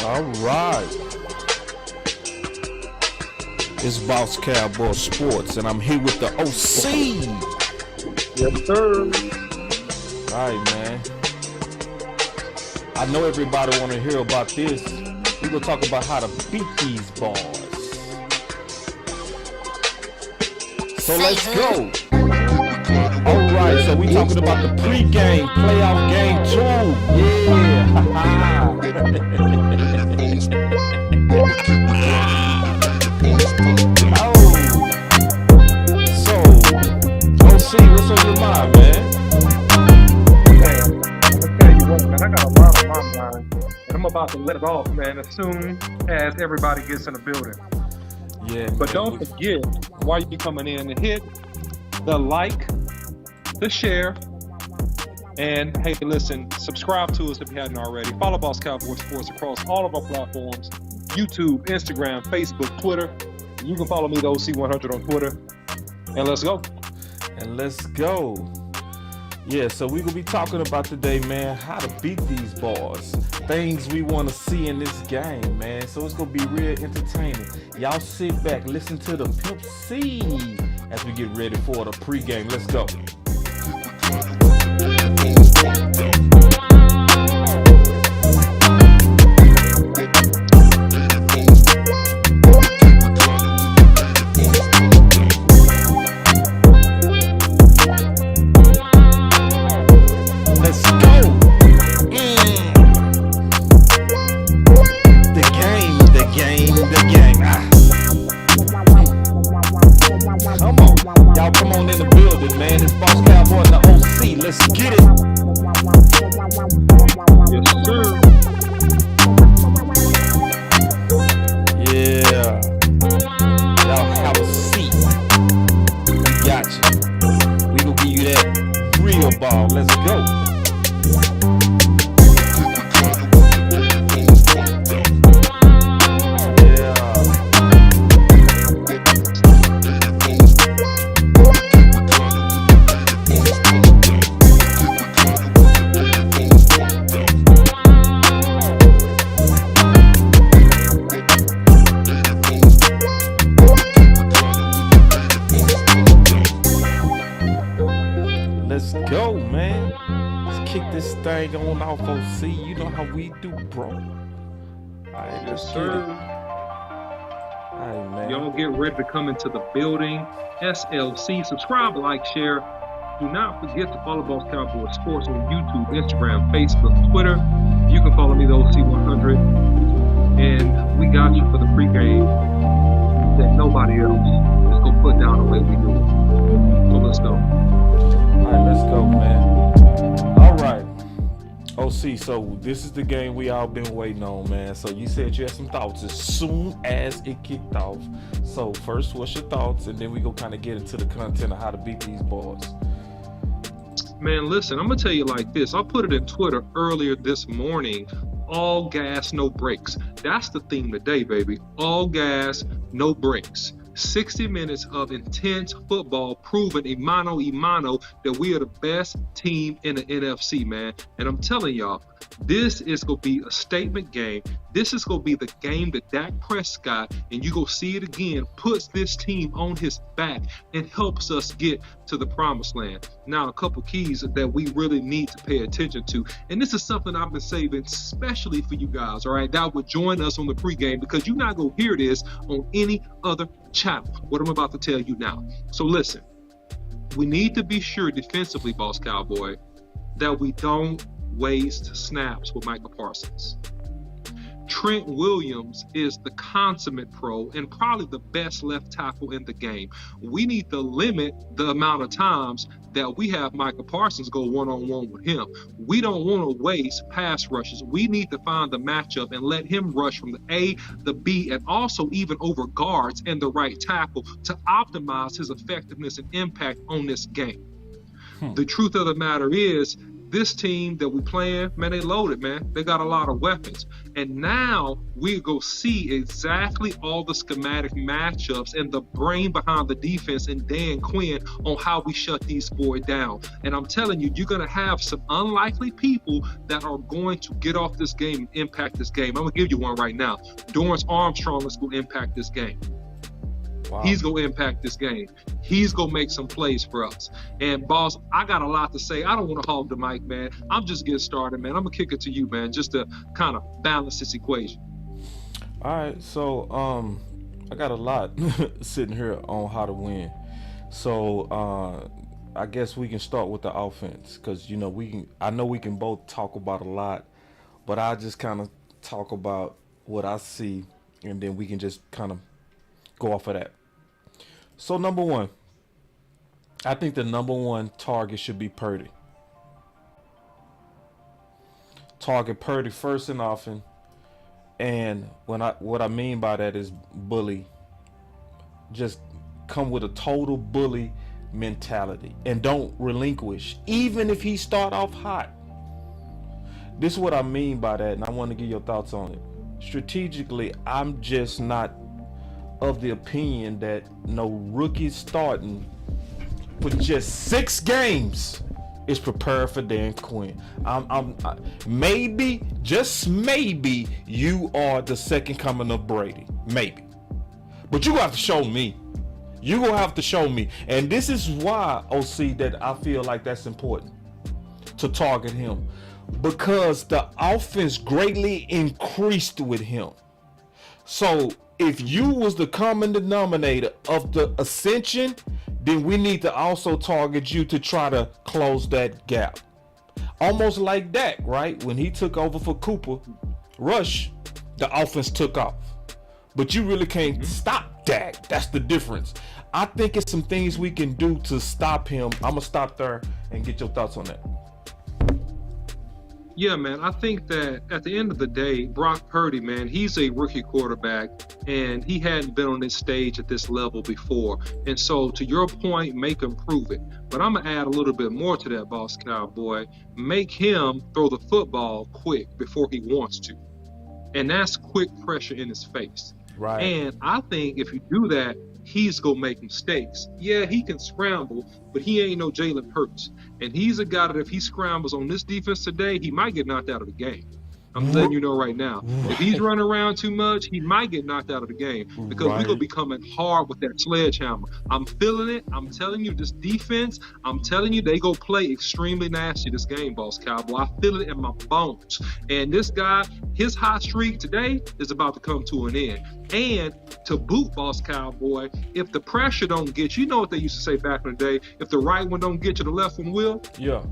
All right. It's Boss Cowboy Sports, and I'm here with the OC. Yes, sir. All right, man. I know everybody want to hear about this. We're going to talk about how to beat these boys. So let's go. All right, so we talking about the pregame playoff game 2. Yeah. So, OC, what's on your mind, man? Man, I'm gonna tell you what, man, I got a lot on my mind, and I'm about to let it off, man, as soon as everybody gets in the building. Yeah. But don't forget, while you coming in, to hit the like, the share, and hey, listen, subscribe to us if you hadn't already. Follow Boss Cowboy Sports across all of our platforms: YouTube, Instagram, Facebook, Twitter. You can follow me, the OC100 on Twitter. And let's go. And let's go. Yeah, so we're going to be talking about today, man, how to beat these boys. Things we want to see in this game, man. So it's going to be real entertaining. Y'all sit back, listen to the Pimp C as we get ready for the pregame. Let's go. Come on in the building, man. It's Boss Cowboy and the OC. Let's get it. Yes, sir. Yeah. Y'all have a seat. We got you. We gonna give you that real ball. Let's go. Let's go, man. Let's kick this thing on off, OC. You know how we do, bro. All right, let's get it. All right, man. Y'all get ready to come into the building. SLC. Subscribe, like, share. Do not forget to follow Boss Cowboy Sports on YouTube, Instagram, Facebook, Twitter. You can follow me, the OC100. And we got you for the pregame that nobody else is going to put down the way we do it. So let's go. All right, let's go, man. All right. OC, so this is the game we all been waiting on, man. So you said you had some thoughts as soon as it kicked off. So first, what's your thoughts? And then we go kind of get into the content of how to beat these boys. Man, listen, I'm going to tell you like this. I put it in Twitter earlier this morning. All gas, no brakes. That's the theme today, baby. All gas, no brakes. 60 minutes of intense football proving a mano that we are the best team in the NFC, man. And I'm telling y'all, this is going to be a statement game. This is going to be the game that Dak Prescott, and you go see it again, puts this team on his back and helps us get to the promised land. Now, a couple keys that we really need to pay attention to. And this is something I've been saving especially for you guys, all right, that would join us on the pregame, because you're not going to hear this on any other channel, what I'm about to tell you now. So listen, we need to be sure defensively, Boss Cowboy, that we don't waste snaps with Micah Parsons. Trent Williams is the consummate pro and probably the best left tackle in the game. We need to limit the amount of times that we have Micah Parsons go one-on-one with him. We don't want to waste pass rushes. We need to find the matchup and let him rush from the A, the B, and also even over guards and the right tackle to optimize his effectiveness and impact on this game. The truth of the matter is, this team that we playing, man, they loaded, man. They got a lot of weapons. And now we go see exactly all the schematic matchups and the brain behind the defense and Dan Quinn on how we shut these boys down. And I'm telling you, you're going to have some unlikely people that are going to get off this game and impact this game. I'm going to give you one right now. Dorrance Armstrong is going to impact this game. Wow. He's going to impact this game. He's going to make some plays for us. And, boss, I got a lot to say. I don't want to hog the mic, man. I'm just getting started, man. I'm going to kick it to you, man, just to kind of balance this equation. All right. So, I got a lot sitting here on how to win. So, I guess we can start with the offense because, you know, I know we can both talk about a lot, but I just kind of talk about what I see, and then we can just kind of go off of that. So, number one, I think the number one target should be Purdy. Target Purdy first and often. And what I mean by that is bully. Just come with a total bully mentality and don't relinquish, even if he start off hot. This is what I mean by that, and I want to get your thoughts on it. Strategically, I'm just not of the opinion that no rookie starting for just 6 games is prepared for Dan Quinn. Maybe, just maybe, you are the second coming of Brady. Maybe. But you have to show me. You're going to have to show me. And this is why, OC, that I feel like that's important to target him. Because the offense greatly increased with him. So, if you was the common denominator of the ascension, then we need to also target you to try to close that gap. Almost like Dak, right? When he took over for Cooper Rush, the offense took off. But you really can't stop Dak. That's the difference. I think it's some things we can do to stop him. I'm going to stop there and get your thoughts on that. Yeah, man, I think that at the end of the day, Brock Purdy, man, he's a rookie quarterback, and he hadn't been on this stage at this level before. And so, to your point, make him prove it. But I'm going to add a little bit more to that, Boss Cowboy. Make him throw the football quick before he wants to. And that's quick pressure in his face. Right. And I think if you do that, he's going to make mistakes. Yeah, he can scramble, but he ain't no Jalen Hurts. And he's a guy that if he scrambles on this defense today, he might get knocked out of the game. I'm letting you know right now. If he's running around too much, he might get knocked out of the game because we're going to be coming hard with that sledgehammer. I'm feeling it. I'm telling you, this defense, I'm telling you, they go play extremely nasty this game, Boss Cowboy. I feel it in my bones. And this guy, his hot streak today is about to come to an end. And to boot, Boss Cowboy, if the pressure don't get you, you know what they used to say back in the day, if the right one don't get you, the left one will? Yeah.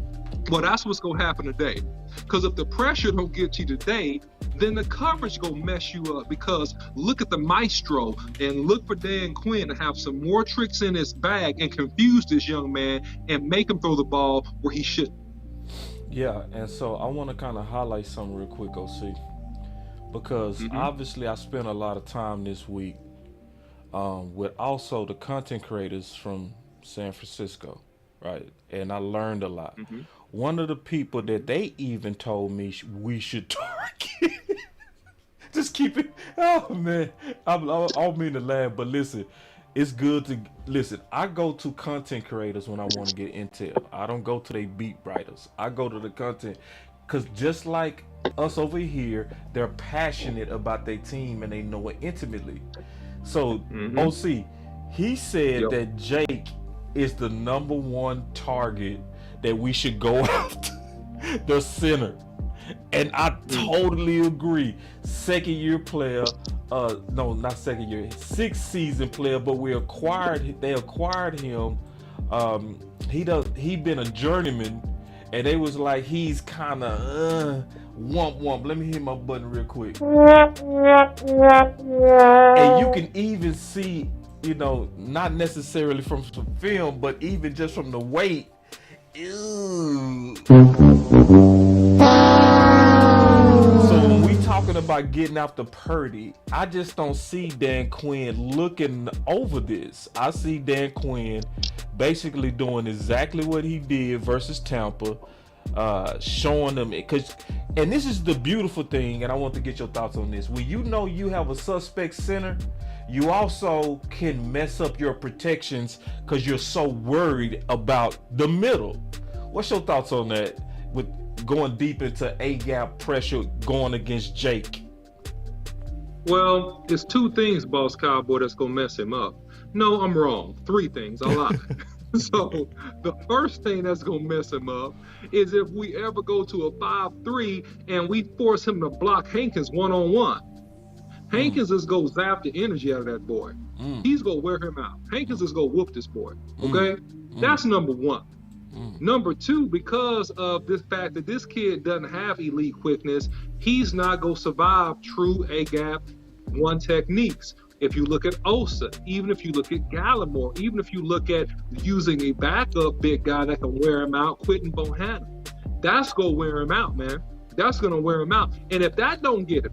Well, that's what's going to happen today. Because if the pressure don't get you today, then the coverage going to mess you up. Because look at the maestro and look for Dan Quinn to have some more tricks in his bag and confuse this young man and make him throw the ball where he shouldn't. Yeah, and so I want to kind of highlight something real quick, OC. Because obviously I spent a lot of time this week with also the content creators from San Francisco, right? And I learned a lot. One of the people that they even told me we should target. Just keep it. Oh, man. I don't mean to laugh, but listen, it's good to listen. I go to content creators when I want to get intel. I don't go to their beat writers. I go to the content because just like us over here, they're passionate about their team and they know it intimately. So, OC, he said that Jake is the number one target that we should go after, the center. And I totally agree. Second year player, no, not second year, 6th season player, but they acquired him. He been a journeyman, and they was like, he's kind of womp. Let me hit my button real quick. And you can even see, you know, not necessarily from some film, but even just from the weight. Ew. So when we talking about getting after Purdy, I just don't see Dan Quinn looking over this. I see Dan Quinn basically doing exactly what he did versus Tampa. showing them and this is the beautiful thing, and I want to get your thoughts on this. When you know you have a suspect center, you also can mess up your protections because you're so worried about the middle. What's your thoughts on that with going deep into A-gap pressure going against Jake? Well, it's two things, Boss Cowboy, that's going to mess him up. No, I'm wrong. Three things. I lied. So the first thing that's going to mess him up is if we ever go to a 5-3 and we force him to block Hankins one-on-one. Hankins is going to zap the energy out of that boy. He's going to wear him out. Hankins is going to whoop this boy. Okay? That's number one. Number two, because of this fact that this kid doesn't have elite quickness, he's not going to survive true A-gap one techniques. If you look at Osa, even if you look at Gallimore, even if you look at using a backup big guy that can wear him out, Quentin Bohanna, that's going to wear him out, man. That's going to wear him out. And if that don't get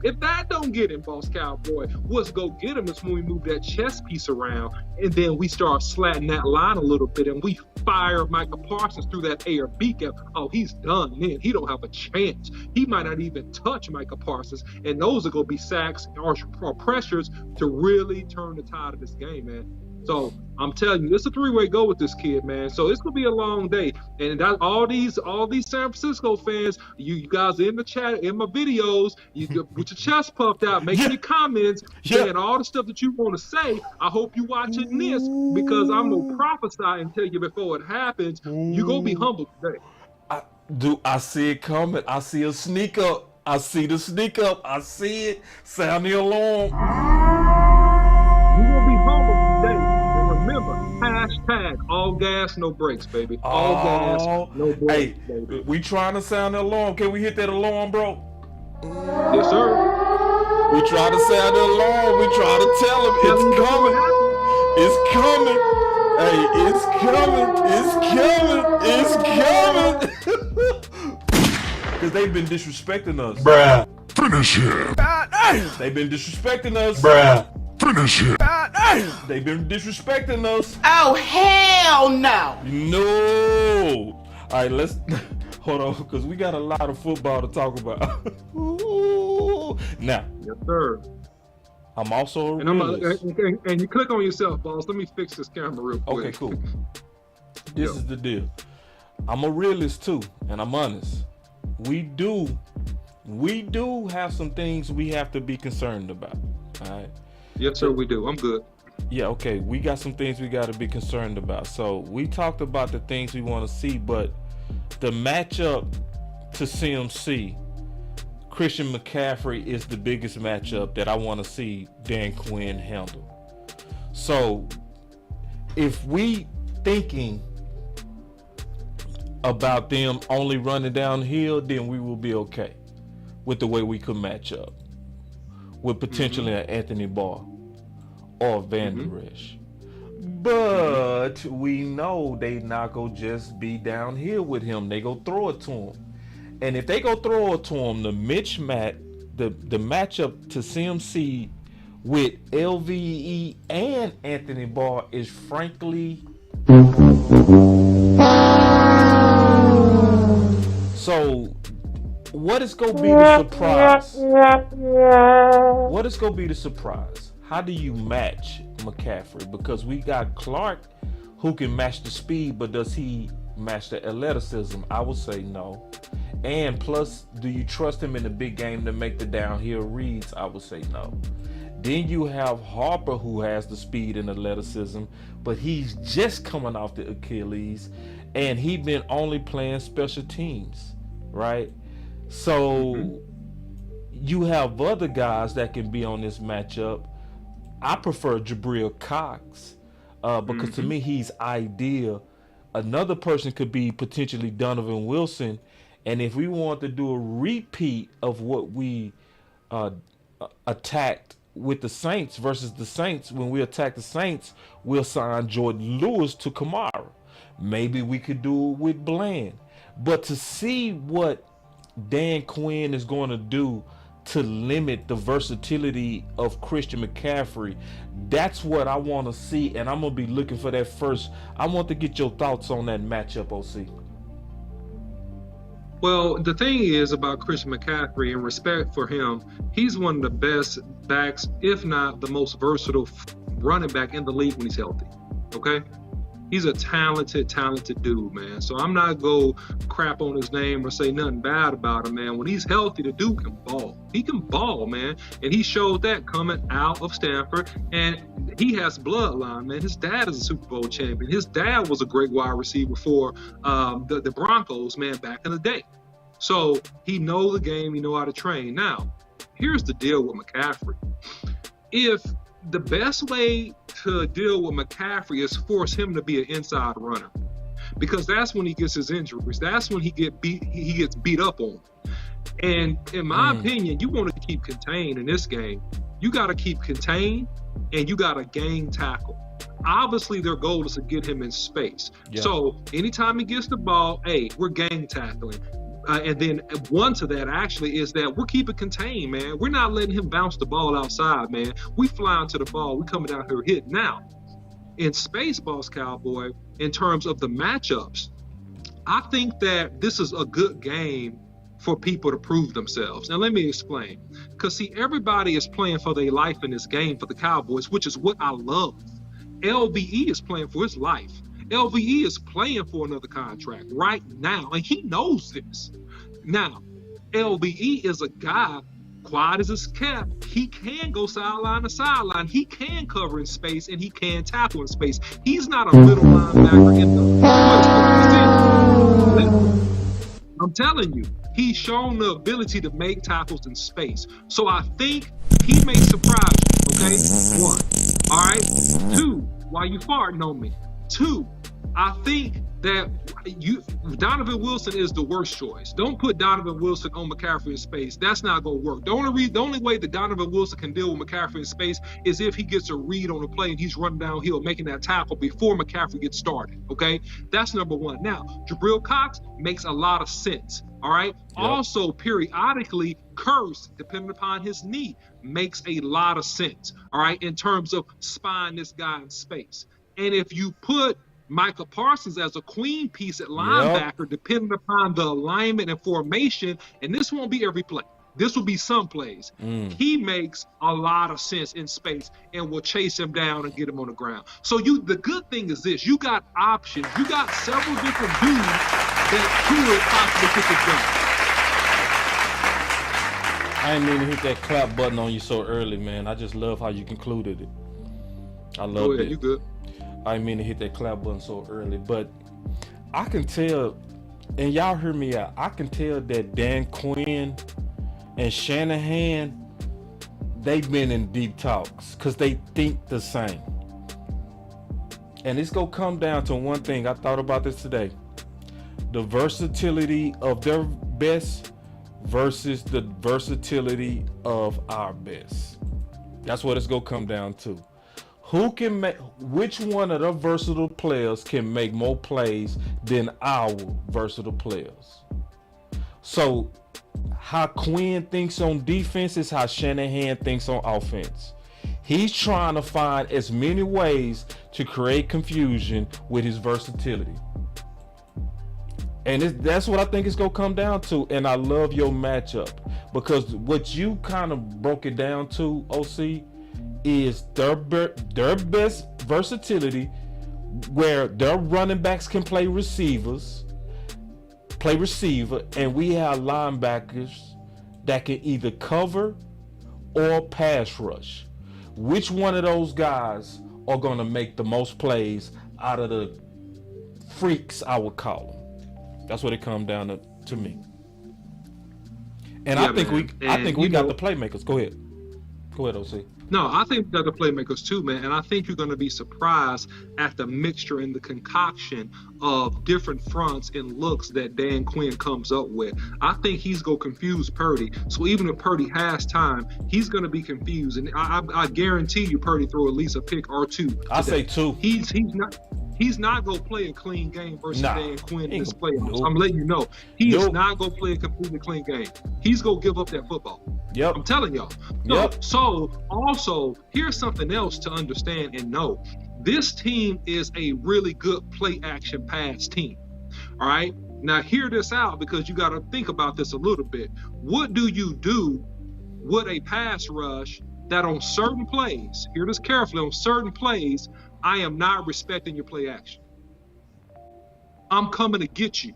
him, Boss Cowboy, what's going to get him is when we move that chess piece around and then we start slatting that line a little bit and we fire Micah Parsons through that A or B gap. Oh, he's done, man. He don't have a chance. He might not even touch Micah Parsons. And those are going to be sacks or pressures to really turn the tide of this game, man. So I'm telling you, it's a three-way go with this kid, man. So it's gonna be a long day. And that all these San Francisco fans, you guys in the chat, in my videos, you with your chest puffed out, making your comments, saying all the stuff that you want to say. I hope you watching this because I'm gonna prophesy and tell you before it happens, you're gonna be humbled today. I see it coming. I see a sneak up. I see the sneak up. I see it. Sound the alarm. You're gonna be humbled today. Remember, hashtag all gas, no brakes, baby. All gas, no brakes, baby. We trying to sound the alarm. Can we hit that alarm, bro? Yes, sir. We try to sound the alarm. We try to tell them it's coming. It's coming. Hey, it's coming. It's coming. Because they've been disrespecting us. Bruh. Finish him. They've been disrespecting us. Bruh. Finish him. They've been disrespecting us. Oh, hell no. No. All right, let's hold on because we got a lot of football to talk about. Now. Yes, sir. I'm also a realist. And you click on yourself, boss. Let me fix this camera real quick. Okay, cool. This is the deal. I'm a realist too, and I'm honest. We do have some things we have to be concerned about. All right. Yes, sir, we do. I'm good. Yeah, okay. We got some things we got to be concerned about. So we talked about the things we want to see, but the matchup to CMC, Christian McCaffrey is the biggest matchup that I want to see Dan Quinn handle. So if we thinking about them only running downhill, then we will be okay with the way we could match up with potentially an Anthony Barr or Van Der Esch. But we know they not gonna just be downhill with him. They go throw it to him. And if they go throw it to him, the matchup to CMC with LVE and Anthony Barr is frankly so what is going to be the surprise? What is going to be the surprise? How do you match McCaffrey? Because we got Clark who can match the speed, but does he match the athleticism? I would say no. And plus, do you trust him in the big game to make the downhill reads? I would say no. Then you have Harper who has the speed and athleticism, but he's just coming off the Achilles and he's been only playing special teams, right? So you have other guys that can be on this matchup. I prefer Jabril Cox because to me he's ideal. Another person could be potentially Donovan Wilson. And if we want to do a repeat of what we attacked with the Saints versus the Saints, when we attack the Saints, we'll sign Jordan Lewis to Kamara. Maybe we could do it with Bland. But to see what Dan Quinn is going to do to limit the versatility of Christian McCaffrey, that's what I want to see, and I'm going to be looking for that first. I want to get your thoughts on that matchup, OC. Well, the thing is about Christian McCaffrey, and respect for him, he's one of the best backs, if not the most versatile running back in the league when he's healthy. Okay? He's a talented dude, man. So I'm not go crap on his name or say nothing bad about him, man. When he's healthy, the dude can ball. He can ball, man. And he showed that coming out of Stanford. And he has bloodline, man. His dad is a Super Bowl champion. His dad was a great wide receiver for the Broncos, man, back in the day. So he knows the game. He know how to train. Now, here's the deal with McCaffrey. If the best way to deal with McCaffrey is force him to be an inside runner, because that's when he gets his injuries. That's when he gets beat up on. And in my opinion, you want to keep contained in this game. You got to keep contained, and you got to gang tackle. Obviously, their goal is to get him in space. Yeah. So anytime he gets the ball, hey, we're gang tackling. And then one to that actually is that we're keeping contained, man. We're not letting him bounce the ball outside, man. We flying to the ball. We coming down here hitting. Now, in space, Boss Cowboy, in terms of the matchups, I think that this is a good game for people to prove themselves. Now, let me explain. Because, see, everybody is playing for their life in this game for the Cowboys, which is what I love. LVE is playing for his life. LVE is playing for another contract right now, and he knows this. Now, LVE is a guy, quiet as his kept. He can go sideline to sideline. He can cover in space, and he can tackle in space. He's not a middle linebacker in the I'm telling you, he's shown the ability to make tackles in space. So I think he may surprise you, okay? 1. All right? 2, why you farting on me? 2, I think that Donovan Wilson is the worst choice. Don't put Donovan Wilson on McCaffrey in space. That's not going to work. The only way that Donovan Wilson can deal with McCaffrey in space is if he gets a read on the play and he's running downhill, making that tackle before McCaffrey gets started, okay? That's number 1. Now, Jabril Cox makes a lot of sense, all right? Yep. Also, periodically, Curse, depending upon his knee, makes a lot of sense, all right, in terms of spying this guy in space. And if you put Micah Parsons as a queen piece at linebacker, depending upon the alignment and formation, and this won't be every play. This will be some plays. He makes a lot of sense in space and will chase him down and get him on the ground. So the good thing is this, you got options. You got several different dudes that could possibly get the job. I didn't mean to hit that clap button on you so early, man. I just love how you concluded it. I love it. You good. I didn't mean to hit that clap button so early, but I can tell, and y'all hear me out, I can tell that Dan Quinn and Shanahan, they've been in deep talks because they think the same. And it's going to come down to one thing. I thought about this today. The versatility of their best versus the versatility of our best. That's what it's going to come down to. Which one of the versatile players can make more plays than our versatile players? So how Quinn thinks on defense is how Shanahan thinks on offense. He's trying to find as many ways to create confusion with his versatility. And that's what I think it's going to come down to. And I love your matchup because what you kind of broke it down to, OC, is their best versatility where their running backs can play receiver, and we have linebackers that can either cover or pass rush. Which one of those guys are going to make the most plays out of the freaks, I would call them? That's what it comes down to me. And yeah, I think we got the playmakers. Go ahead, OC. No, I think they're the playmakers too, man. And I think you're going to be surprised at the mixture and the concoction of different fronts and looks that Dan Quinn comes up with. I think he's going to confuse Purdy. So even if Purdy has time, he's going to be confused. And I guarantee you Purdy throw at least a pick or 2 today. I say 2. He's not going to play a clean game versus Dan Quinn in this playoffs. I'm letting you know. He is not going to play a completely clean game. He's going to give up that football. Yep. I'm telling y'all. So also, here's something else to understand and know. This team is a really good play action pass team. All right? Now hear this out, because you got to think about this a little bit. What do you do with a pass rush that on certain plays, hear this carefully, on certain plays, I am not respecting your play action. I'm coming to get you.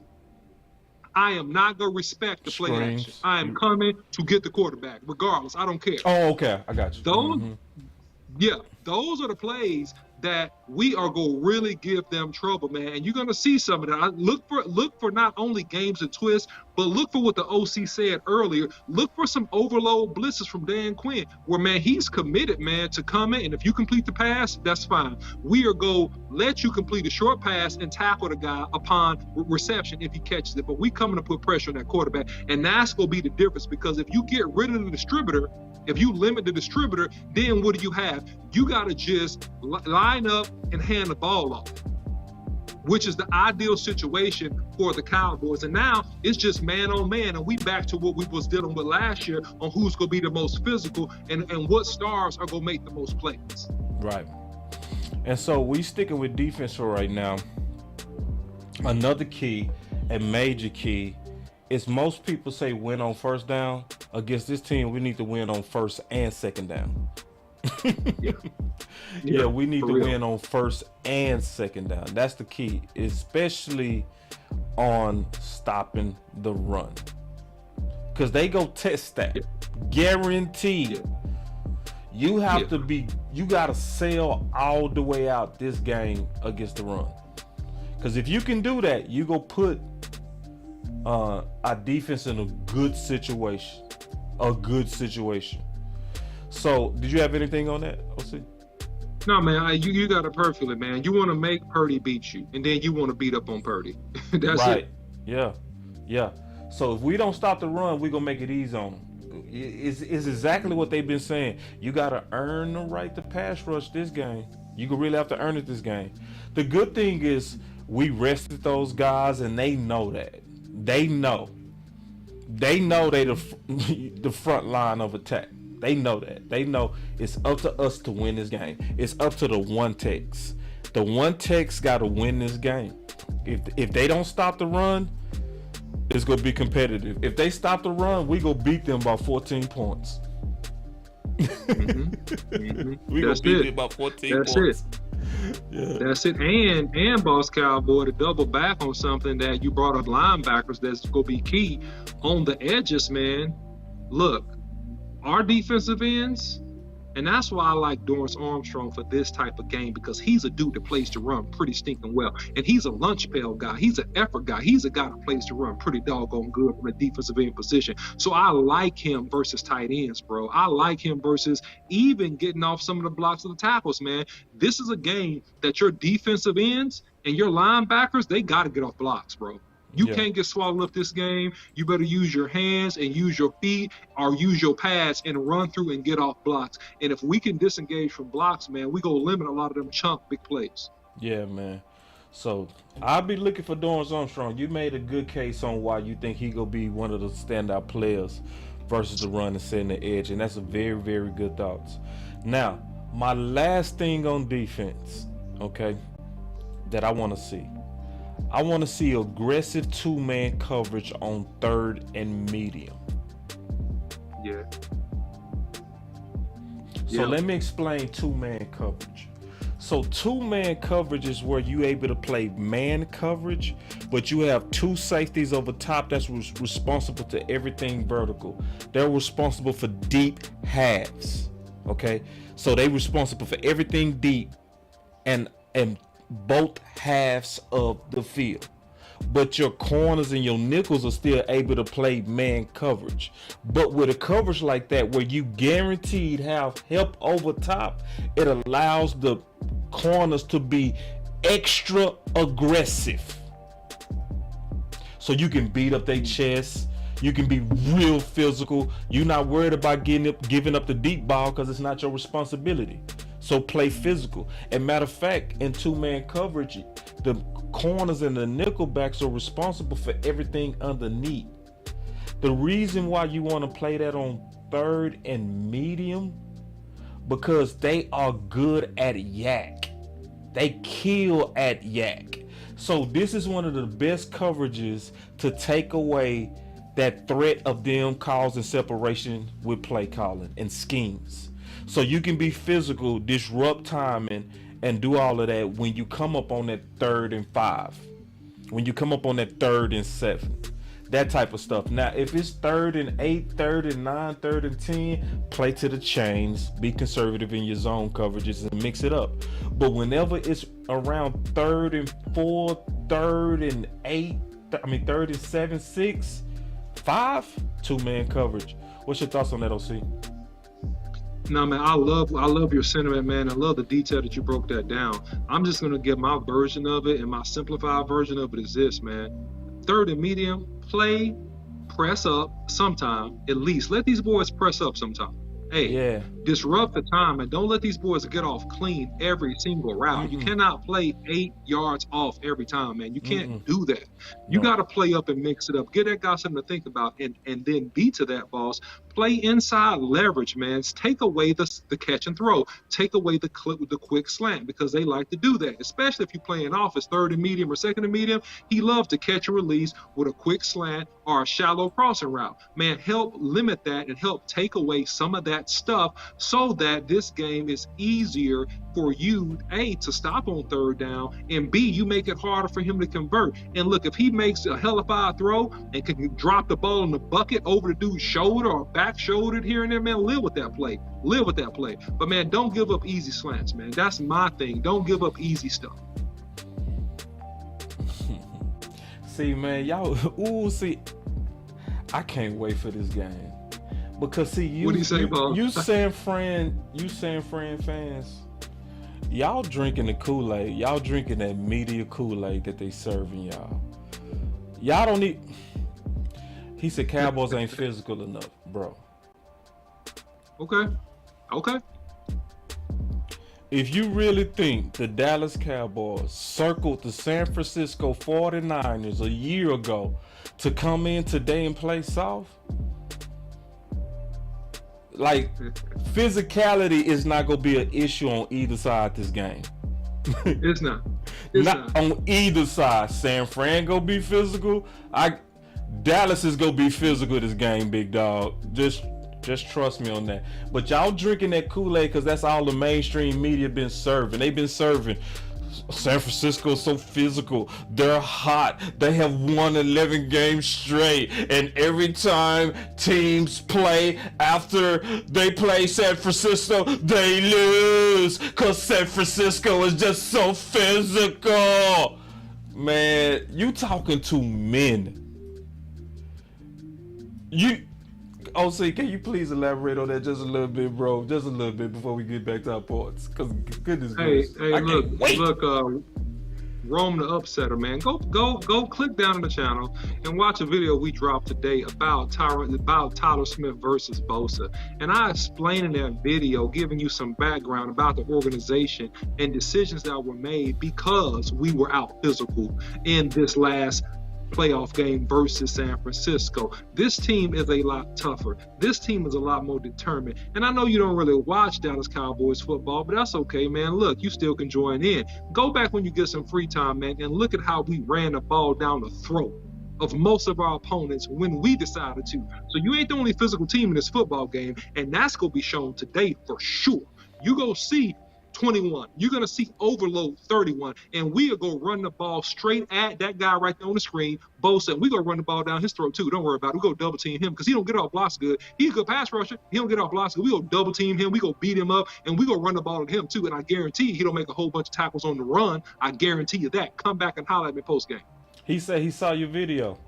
I am not going to respect the play action. I am coming to get the quarterback, regardless. I don't care. Oh, okay. I got you. Those, yeah, those are the plays that we are going to really give them trouble, man. And you're going to see some of that. Look for not only games and twists, but look for what the OC said earlier. Look for some overload blitzes from Dan Quinn, where, man, he's committed, man, to coming. And if you complete the pass, that's fine. We are going to let you complete a short pass and tackle the guy upon reception if he catches it. But we coming to put pressure on that quarterback. And that's going to be the difference, because if you get rid of the distributor, if you limit the distributor, then what do you have? You got to just line up and hand the ball off, which is the ideal situation for the Cowboys. And now it's just man on man, and we back to what we was dealing with last year on who's going to be the most physical and what stars are going to make the most plays. Right. And so we sticking with defense for right now. Another key, a major key, is most people say win on first down. Against this team, we need to win on first and second down. Yeah, we need to win on first and second down. That's the key, especially on stopping the run, because they go test that. Guaranteed. You have to be, you got to sail all the way out this game against the run, because if you can do that, you go put our defense in a good situation. So, did you have anything on that, OC? No, man, you got it perfectly, man. You want to make Purdy beat you, and then you want to beat up on Purdy. That's right. Yeah. So if we don't stop the run, we're gonna make it easy on them. It's exactly what they've been saying. You gotta earn the right to pass rush this game. You can really have to earn it this game. The good thing is we rested those guys, and they know that. They know they the front line of attack. They know that. They know it's up to us to win this game. It's up to the one techs. The one techs got to win this game. If they don't stop the run, it's going to be competitive. If they stop the run, we go beat them by 14 points. We going to beat them by 14 points. That's it. Yeah. That's it. And Boss Cowboy, to double back on something that you brought up, linebackers, that's going to be key on the edges, man. Look, our defensive ends, and that's why I like Dorrance Armstrong for this type of game, because he's a dude that plays to run pretty stinking well. And he's a lunch pail guy. He's an effort guy. He's a guy that plays to run pretty doggone good from a defensive end position. So I like him versus tight ends, bro. I like him versus even getting off some of the blocks of the tackles, man. This is a game that your defensive ends and your linebackers, they got to get off blocks, bro. You can't get swallowed up this game. You better use your hands and use your feet, or use your pads and run through and get off blocks. And if we can disengage from blocks, man, we go limit a lot of them chunk big plays. Yeah, man. So I'll be looking for Dorrance Armstrong. You made a good case on why you think he gonna be one of the standout players versus the run and setting the edge, and that's a very, very good thoughts. Now, my last thing on defense, okay, that I want to see. I want to see aggressive two-man coverage on third and medium. So let me explain two-man coverage. So two-man coverage is where you're able to play man coverage, but you have two safeties over top that's responsible to everything vertical. They're responsible for deep halves, okay? So they're responsible for everything deep and both halves of the field. But your corners and your nickels are still able to play man coverage. But with a coverage like that, where you guaranteed have help over top, it allows the corners to be extra aggressive. So you can beat up their chest. You can be real physical. You're not worried about giving up the deep ball because it's not your responsibility. So play physical. And matter of fact, in two-man coverage, the corners and the nickelbacks are responsible for everything underneath. The reason why you want to play that on third and medium, because they are good at yak. They kill at yak. So this is one of the best coverages to take away that threat of them causing separation with play calling and schemes. So you can be physical, disrupt timing, and do all of that when you come up on that 3rd and 5, when you come up on that 3rd and 7, that type of stuff. Now, if it's 3rd and 8, 3rd and 9, 3rd and 10, play to the chains, be conservative in your zone coverages and mix it up. But whenever it's around 3rd and 4, 3rd and 8, 3rd and 7, 6, 5, 2-man coverage. What's your thoughts on that, OC? No, man, I love your sentiment, man. I love the detail that you broke that down. I'm just gonna give my version of it, and my simplified version of it is this, man. 3rd and medium, play, press up sometime, at least. Let these boys press up sometime. Hey, disrupt the time and don't let these boys get off clean every single route. You cannot play 8 yards off every time, man. You can't do that. You got to play up and mix it up. Give that guy something to think about, and then be to that, boss. Play inside leverage, man. Take away the catch and throw. Take away the quick slant, because they like to do that, especially if you're playing off as 3rd and medium or 2nd and medium. He loves to catch and release with a quick slant or a shallow crossing route. Man, help limit that and help take away some of that stuff so that this game is easier for you, A, to stop on 3rd down, and B, you make it harder for him to convert. And look, if he makes a hellified throw and can drop the ball in the bucket over the dude's shoulder or back shouldered here and there, man, live with that play. Live with that play. But, man, don't give up easy slants, man. That's my thing. Don't give up easy stuff. See, man, y'all, I can't wait for this game. Because, see, what do you say, Paul? You San Fran fans, y'all drinking the Kool-Aid. Y'all drinking that media Kool-Aid that they serving y'all. Y'all don't need... He said Cowboys ain't physical enough, bro. Okay. If you really think the Dallas Cowboys circled the San Francisco 49ers a year ago to come in today and play soft, like, physicality is not going to be an issue on either side this game. It's not. Not on either side. San Fran going to be physical. Dallas is going to be physical this game, big dog. Just trust me on that. But y'all drinking that Kool-Aid because that's all the mainstream media been serving. They've been serving San Francisco so physical. They're hot. They have won 11 games straight. And every time teams play after they play San Francisco, they lose because San Francisco is just so physical. Man, you talking to men. OC, can you please elaborate on that just a little bit, bro? Just a little bit before we get back to our points. Because goodness gracious, I can't wait. Look, Rome the Upsetter, man. Go click down on the channel and watch a video we dropped today about Tyler Smith versus Bosa. And I explain in that video, giving you some background about the organization and decisions that were made because we were out physical in this last playoff game versus San Francisco. This team is a lot tougher. This team is a lot more determined. And I know you don't really watch Dallas Cowboys football, but that's okay, man. Look, you still can join in. Go back when you get some free time, man, and look at how we ran the ball down the throat of most of our opponents when we decided to. So you ain't the only physical team in this football game, and that's going to be shown today for sure. You go see 21. You're going to see overload 31. And we are going to run the ball straight at that guy right there on the screen, Bosa. And we're going to run the ball down his throat, too. Don't worry about it. We're going to double team him because he don't get off blocks good. He's a good pass rusher. He don't get off blocks good. We're going to double team him. We're going to beat him up. And we're going to run the ball at him, too. And I guarantee you, he don't make a whole bunch of tackles on the run. I guarantee you that. Come back and holler at me post game. He said he saw your video.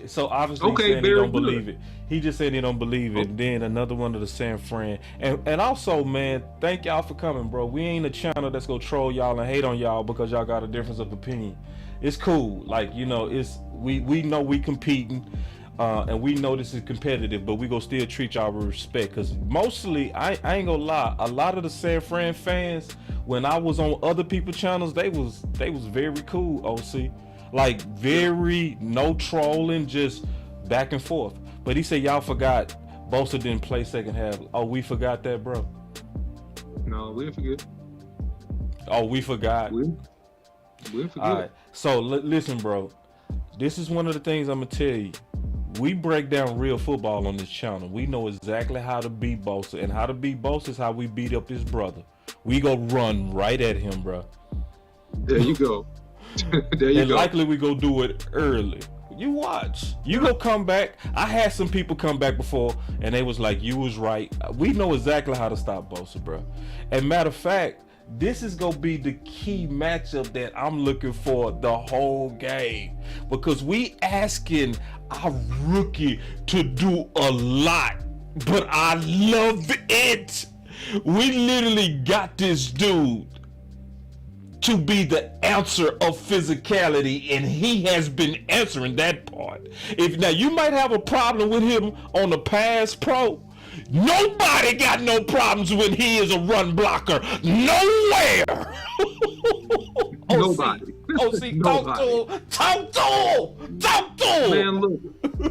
So obviously okay, he's saying he don't good. believe it. He just said he don't believe it. Then another one of the San Fran. And also, man, thank y'all for coming, bro. We ain't a channel that's gonna troll y'all and hate on y'all because y'all got a difference of opinion. It's cool. Like, you know, it's we know we competing. And we know this is competitive, but we gonna still treat y'all with respect. Cause mostly, I ain't gonna lie, a lot of the San Fran fans, when I was on other people's channels, they was very cool, OC. Like, very no trolling, just back and forth. But he said y'all forgot Bosa didn't play second half. Oh, we forgot that, bro? No, we didn't forget. Oh, we forgot. We'll forget. All right. So listen, bro. This is one of the things I'm gonna tell you. We break down real football on this channel. We know exactly how to beat Bosa, and how to beat Bosa is how we beat up his brother. We go run right at him, bro. There you go. There you and go. likely we go do it early. You watch. You go come back. I had some people come back before, and they was like, "You was right." We know exactly how to stop Bosa, bro. And matter of fact, this is gonna be the key matchup that I'm looking for the whole game, because we asking our rookie to do a lot, but I love it. We literally got this dude to be the answer of physicality, and he has been answering that part. If now you might have a problem with him on the pass pro, nobody got no problems when he is a run blocker. Nowhere. Nobody. OC, talk to him. Man,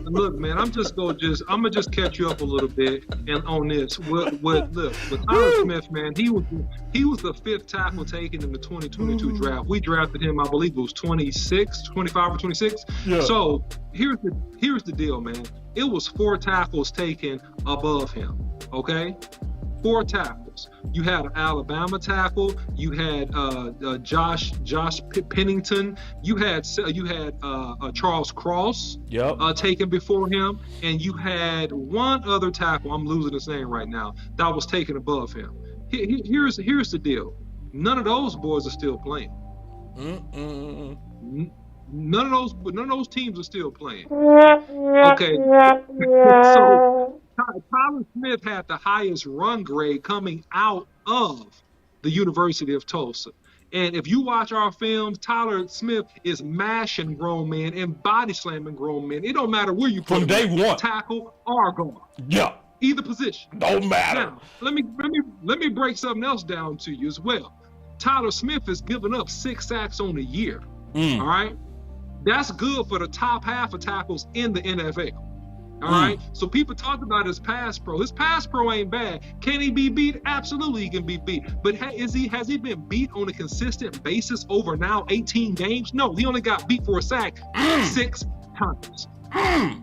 look, man. I'm gonna just catch you up a little bit and on this. With Tyler Smith, man, he was the 5th tackle taken in the 2022 draft. We drafted him, I believe it was 25 or 26. Yeah. So here's the deal, man. It was 4 tackles taken above him. Okay. 4 tackles. You had an Alabama tackle. You had Josh Pennington. You had Charles Cross. Yep. Taken before him, and you had one other tackle. I'm losing his name right now. That was taken above him. Here's the deal. None of those boys are still playing. None of those teams are still playing. Okay. So Tyler Smith had the highest run grade coming out of the University of Tulsa. And if you watch our films, Tyler Smith is mashing grown men and body slamming grown men. It don't matter where you put from day one, tackle or guard. Yeah. Either position. Don't matter. Now, let me break something else down to you as well. Tyler Smith has given up 6 sacks on the year. All right. That's good for the top half of tackles in the NFL. All right. So people talk about his pass pro. His pass pro ain't bad. Can he be beat? Absolutely, he can be beat. But has he been beat on a consistent basis over now 18 games? No, he only got beat for a sack 6 times.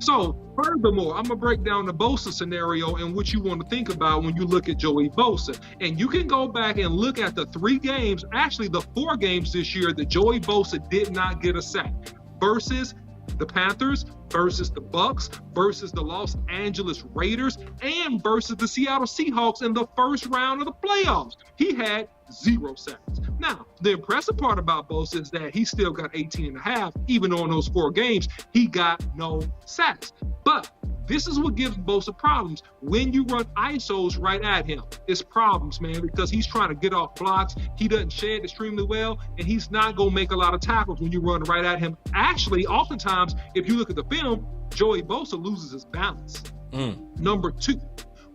So furthermore, I'm gonna break down the Bosa scenario and what you want to think about when you look at Joey Bosa. And you can go back and look at the 3 games, actually the 4 games this year that Joey Bosa did not get a sack, versus the Panthers, versus the Bucks, versus the Los Angeles Raiders, and versus the Seattle Seahawks in the first round of the playoffs. He had 0 sacks. Now, the impressive part about Bosa is that he still got 18 and a half, even on those 4 games, he got no sacks. But this is what gives Bosa problems. When you run ISOs right at him, it's problems, man, because he's trying to get off blocks. He doesn't shed extremely well, and he's not going to make a lot of tackles when you run right at him. Actually, oftentimes, if you look at the film, Joey Bosa loses his balance. Number 2,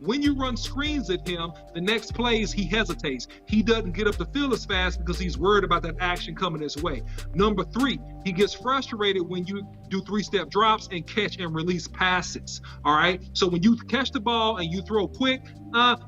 when you run screens at him, the next plays, he hesitates. He doesn't get up the field as fast because he's worried about that action coming his way. Number 3, he gets frustrated when you do 3-step drops and catch and release passes. All right. So when you catch the ball and you throw quick,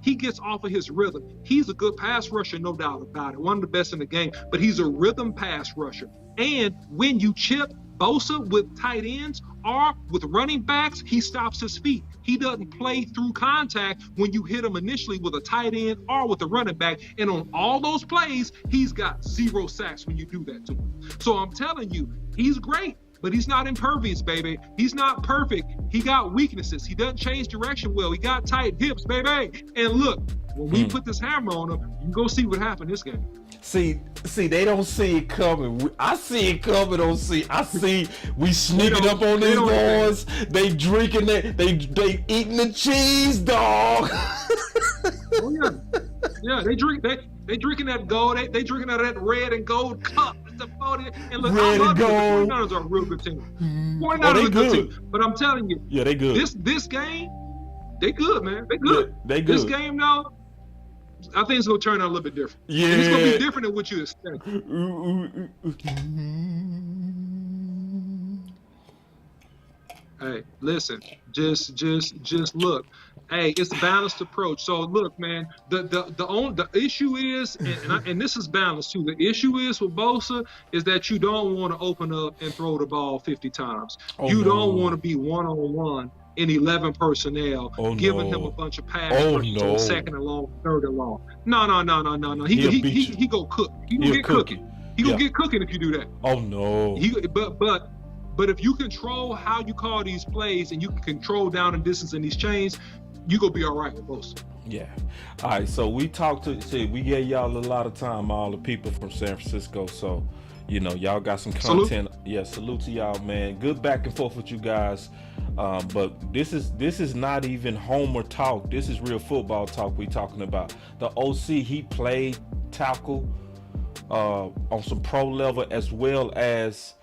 he gets off of his rhythm. He's a good pass rusher, no doubt about it. One of the best in the game, but he's a rhythm pass rusher. And when you chip Bosa with tight ends or with running backs, he stops his feet. He doesn't play through contact when you hit him initially with a tight end or with a running back. And on all those plays, he's got 0 sacks when you do that to him. So I'm telling you, he's great, but he's not impervious, baby. He's not perfect. He got weaknesses. He doesn't change direction well. He got tight hips, baby. And look, when we put this hammer on him, you can go see what happened this game. See, they don't see it coming. I see it coming. I see we sneaking up on these boys. They drinking that. They eating the cheese, dog. Oh yeah. They drinking that gold. They drinking out of that red and gold cup. And look, red I love and it. gold. The 49ers are a real good team. 49ers are a good team. But I'm telling you, yeah, they good. This game, they good, man. They good. Yeah, they good. This game, though, I think it's gonna turn out a little bit different. Yeah, and it's gonna be different than what you expect. Hey, listen, just look Hey, it's a balanced approach. So look, man, the issue is, and this is balanced too. The issue is with Bosa is that you don't want to open up and throw the ball 50 times. You don't want to be 1-on-1 in 11 personnel, giving him a bunch of pass rushes on second and long, third and long. No. He go cook. He gonna get cooking. He gonna get cooking if you do that. Oh no. But if you control how you call these plays and you can control down and distance in these chains, you gonna be all right with Bosa. Yeah. All right. So we we gave y'all a lot of time, all the people from San Francisco. So, y'all got some content. Salute. Yeah. Salute to y'all, man. Good back and forth with you guys. But this is not even homer talk. This is real football talk we talking about. The OC, he played tackle on some pro level, as well as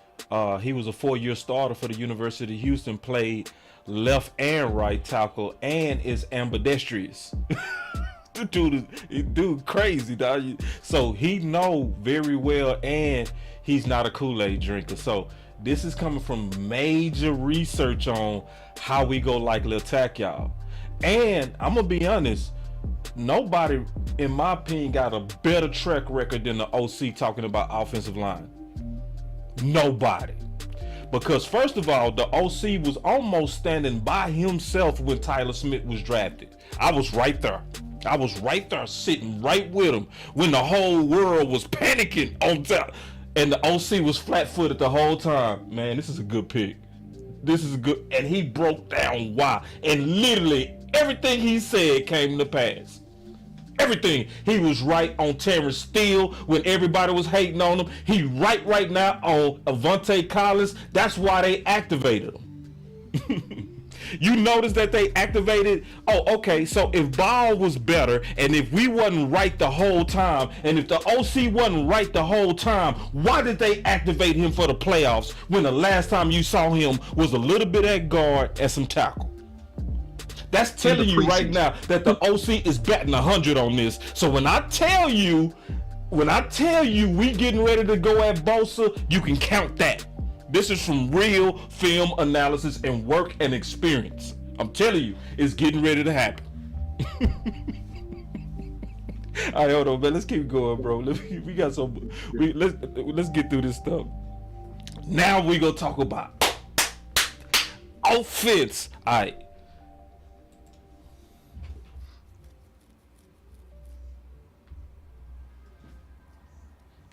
he was a 4-year starter for the University of Houston, played left and right tackle, and is ambidextrous. The dude crazy, dog. So he know very well, and he's not a Kool-Aid drinker. So this is coming from major research on how we go likely attack y'all. And I'm gonna be honest, nobody, in my opinion, got a better track record than the OC talking about offensive line. Nobody. Because first of all, the OC was almost standing by himself when Tyler Smith was drafted. I was right there. Sitting right with him when the whole world was panicking on top. And the OC was flat-footed the whole time. Man, this is a good pick. And he broke down why. And literally everything he said came to pass. Everything. He was right on Terrence Steele when everybody was hating on him. He right now on Avante Collins. That's why they activated him. You notice that they activated. So if Ball was better, and if we wasn't right the whole time, and if the OC wasn't right the whole time, why did they activate him for the playoffs when the last time you saw him was a little bit at guard and some tackle? That's telling you right now that the OC is batting 100 on this. So when I tell you we getting ready to go at Bosa, you can count that. This is from real film analysis and work and experience. I'm telling you, it's getting ready to happen. All right, hold on, man. Let's keep going, bro. Let's get through this stuff. Now we gonna talk about offense. All right.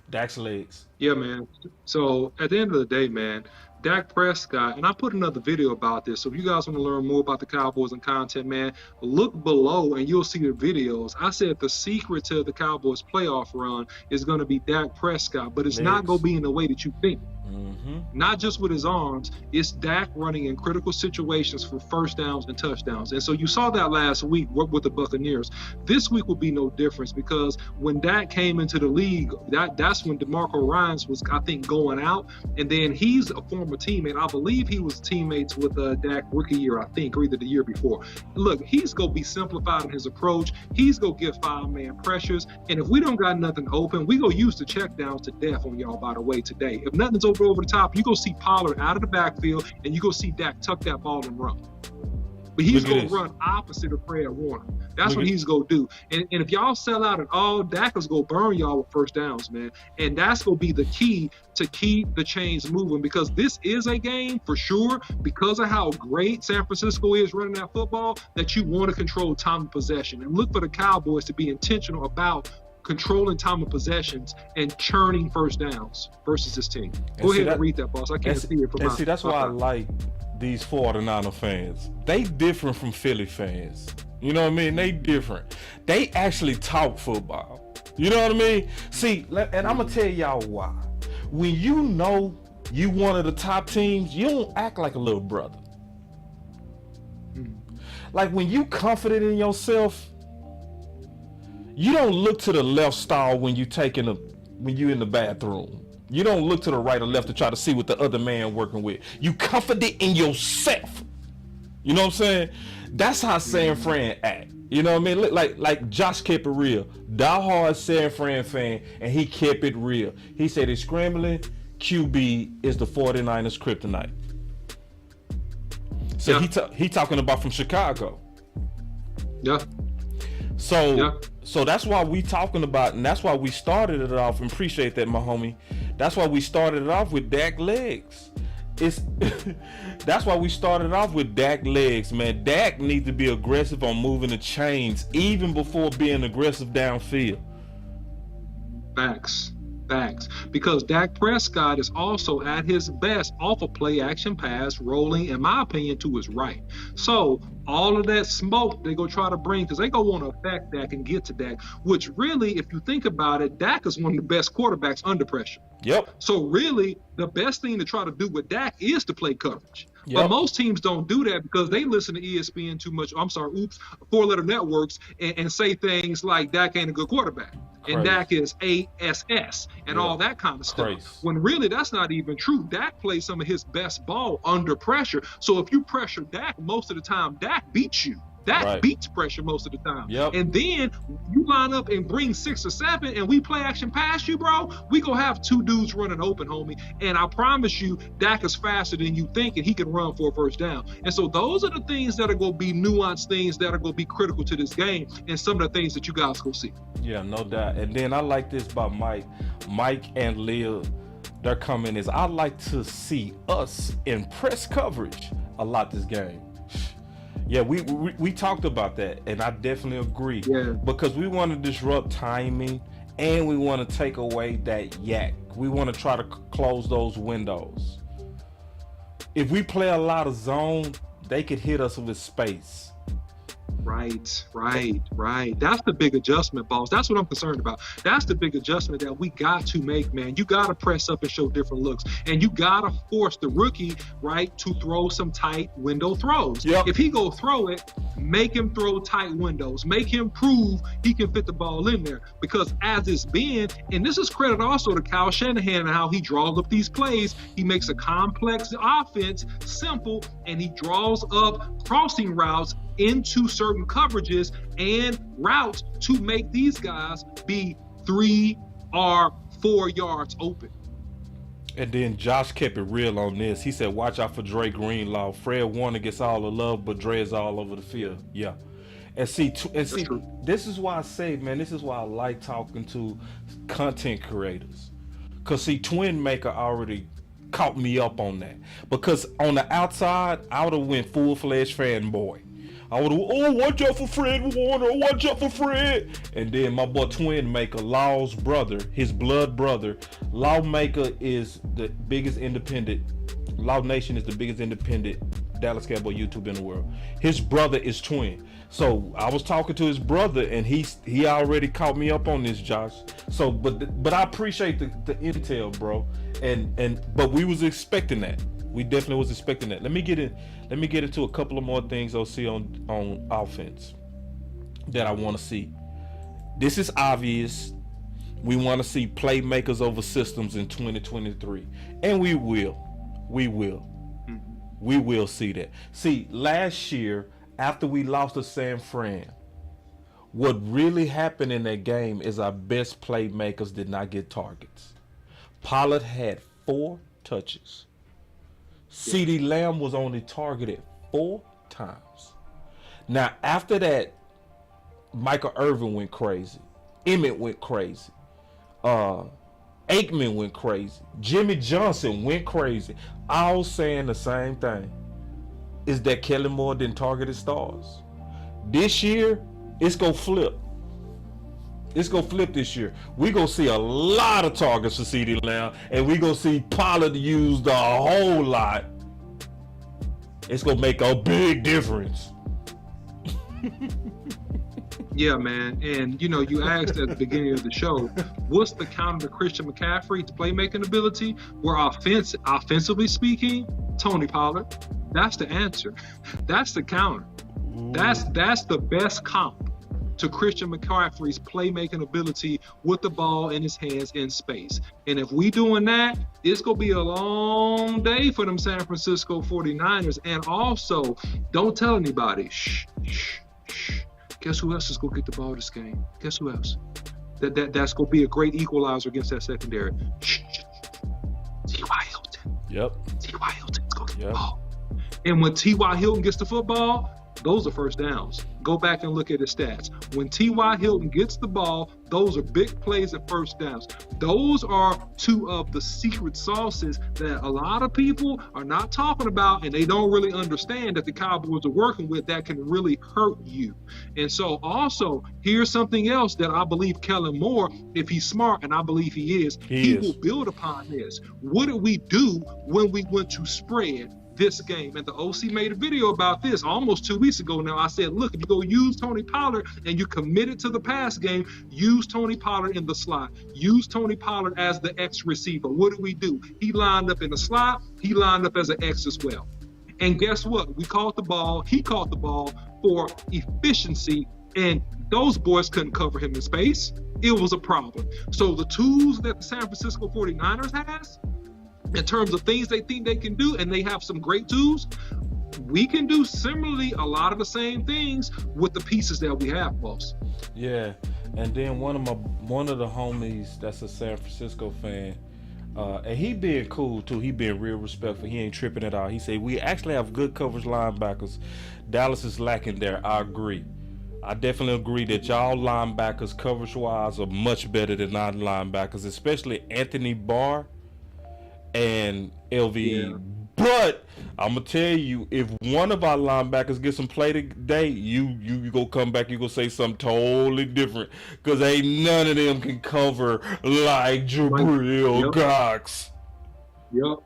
Dak's legs. Yeah, man. So at the end of the day, man, Dak Prescott, and I put another video about this. So if you guys want to learn more about the Cowboys and content, man, look below and you'll see the videos. I said the secret to the Cowboys playoff run is going to be Dak Prescott, but it's not going to be in the way that you think. Not just with his arms, it's Dak running in critical situations for first downs and touchdowns. And so you saw that last week with the Buccaneers. This week will be no difference, because when Dak came into the league, that's when DeMarco Ryans was, I think, going out. And then he's a former teammate. I believe he was teammates with Dak rookie year, I think, or either the year before. Look, he's going to be simplified in his approach. He's going to get 5-man pressures. And if we don't got nothing open, we going to use the check downs to death on y'all, by the way, today. If nothing's over the top, you go see Pollard out of the backfield, and you go see Dak tuck that ball and run. But he's going to run opposite of Fred Warner. That's what he's going to do. And if y'all sell out at all, Dak is going to burn y'all with first downs, man. And that's going to be the key to keep the chains moving, because this is a game for sure, because of how great San Francisco is running that football, that you want to control time of possession. And look for the Cowboys to be intentional about controlling time of possessions and churning first downs versus this team. Go ahead and read that, boss. I can't see it from my. That's why I like these 49er fans. They different from Philly fans. You know what I mean? They different. They actually talk football. You know what I mean? See, and I'm gonna tell y'all why. When you know you one of the top teams, you don't act like a little brother. Like when you confident in yourself, you don't look to the left stall when you in the bathroom. You don't look to the right or left to try to see what the other man working with. You confident in yourself. You know what I'm saying? That's how San Fran act. You know what I mean? Like Josh kept it real. Die-hard San Fran fan, and he kept it real. He said his scrambling QB is the 49ers kryptonite. So he talking about from Chicago. Yeah. So that's why we talking about, and that's why we started it off, and appreciate that, my homie. That's why we started it off with Dak legs. That's why we started off with Dak legs, man. Dak needs to be aggressive on moving the chains even before being aggressive downfield. Facts. Because Dak Prescott is also at his best off a play action pass, rolling, in my opinion, to his right. So all of that smoke they go try to bring, because they go want to affect Dak and get to Dak, which really, if you think about it, Dak is one of the best quarterbacks under pressure. Yep. So really, the best thing to try to do with Dak is to play coverage. Yep. But most teams don't do that because they listen to ESPN too much. Four-letter networks and say things like Dak ain't a good quarterback. And Dak is ASS and all that kind of stuff. When really that's not even true. Dak plays some of his best ball under pressure. So if you pressure Dak most of the time, Dak beats you. Dak beats pressure most of the time. Yep. And then you line up and bring 6 or 7 and we play action past you, bro. We gonna have 2 dudes running open, homie. And I promise you, Dak is faster than you think and he can run for a first down. And so those are the things that are gonna be nuanced things that are gonna be critical to this game and some of the things that you guys go see. Yeah, no doubt. And then I like this about Mike and Leah. They're coming is I like to see us in press coverage a lot this game. Yeah, we talked about that, and I definitely agree. Yeah. Because we want to disrupt timing, and we want to take away that yak. We want to try to close those windows. If we play a lot of zone, they could hit us with space. Right. That's the big adjustment, boss. That's what I'm concerned about. That's the big adjustment that we got to make, man. You got to press up and show different looks. And you got to force the rookie, right, to throw some tight window throws. Yep. If he go throw it, make him throw tight windows. Make him prove he can fit the ball in there. Because as it's been, and this is credit also to Kyle Shanahan and how he draws up these plays, he makes a complex offense simple, and he draws up crossing routes into certain coverages and routes to make these guys be 3 or 4 yards open. And then Josh kept it real on this. He said, watch out for Dre Greenlaw. Fred Warner gets all the love, but Dre is all over the field. Yeah. And see, this is why I say, man, this is why I like talking to content creators. Because, see, Twin Maker already caught me up on that. Because on the outside, I would have went full-fledged fanboy. I would have, watch out for Fred Warner, watch out for Fred. And then my boy Twin Maker, Law's brother, his blood brother, Lawmaker is the biggest independent, Law Nation is the biggest independent Dallas Cowboy YouTube in the world. His brother is Twin. So I was talking to his brother and he already caught me up on this, Josh. So, but I appreciate the intel, bro. But we was expecting that. We definitely was expecting that. Let me get into a couple of more things I'll see on offense that I want to see. This is obvious. We want to see playmakers over systems in 2023. And we will. We will see that. See, last year, after we lost to San Fran, what really happened in that game is our best playmakers did not get targets. Pollard had 4 touches. CeeDee Lamb was only targeted 4 times. Now, after that, Michael Irvin went crazy. Emmett went crazy. Aikman went crazy. Jimmy Johnson went crazy. All saying the same thing. Is that Kellen Moore didn't target his stars. This year, it's going to flip. It's going to flip this year. We're going to see a lot of targets for CeeDee Lamb, and we're going to see Pollard used a whole lot. It's going to make a big difference. Yeah, man. And, you asked at the beginning of the show, what's the counter to Christian McCaffrey's playmaking ability? Where offensively speaking, Tony Pollard. That's the answer. That's the counter. That's the best comp to Christian McCaffrey's playmaking ability with the ball in his hands in space. And if we doing that, it's going to be a long day for them San Francisco 49ers. And also, don't tell anybody. Shh. Guess who else is going to get the ball this game? Guess who else? That's going to be a great equalizer against that secondary. Shh. T.Y. Hilton. Yep. T.Y. Hilton's going to get the ball. And when T.Y. Hilton gets the football, those are first downs. Go back and look at his stats. When T.Y. Hilton gets the ball, those are big plays at first downs. Those are two of the secret sauces that a lot of people are not talking about, and they don't really understand that the Cowboys are working with that can really hurt you. And so also, here's something else that I believe Kellen Moore, if he's smart, and I believe he is, he will build upon this. What did we do when we went to spread this game? And the OC made a video about this almost 2 weeks ago now. I said, look, if you go use Tony Pollard and you committed to the pass game, use Tony Pollard in the slot. Use Tony Pollard as the X receiver. What did we do? He lined up in the slot. He lined up as an X as well. And guess what? We caught the ball. He caught the ball for efficiency, and those boys couldn't cover him in space. It was a problem. So the tools that the San Francisco 49ers has, in terms of things they think they can do, and they have some great tools, we can do similarly a lot of the same things with the pieces that we have, boss. Yeah, and then one of the homies that's a San Francisco fan, and he being cool too. He being real respectful. He ain't tripping at all. He said we actually have good coverage linebackers. Dallas is lacking there. I agree. I definitely agree that y'all linebackers coverage-wise are much better than non-linebackers, especially Anthony Barr and LVE. Yeah. But I'm gonna tell you, if one of our linebackers gets some play today, you go come back, you go say something totally different, because ain't none of them can cover like Jabril Cox. Yep.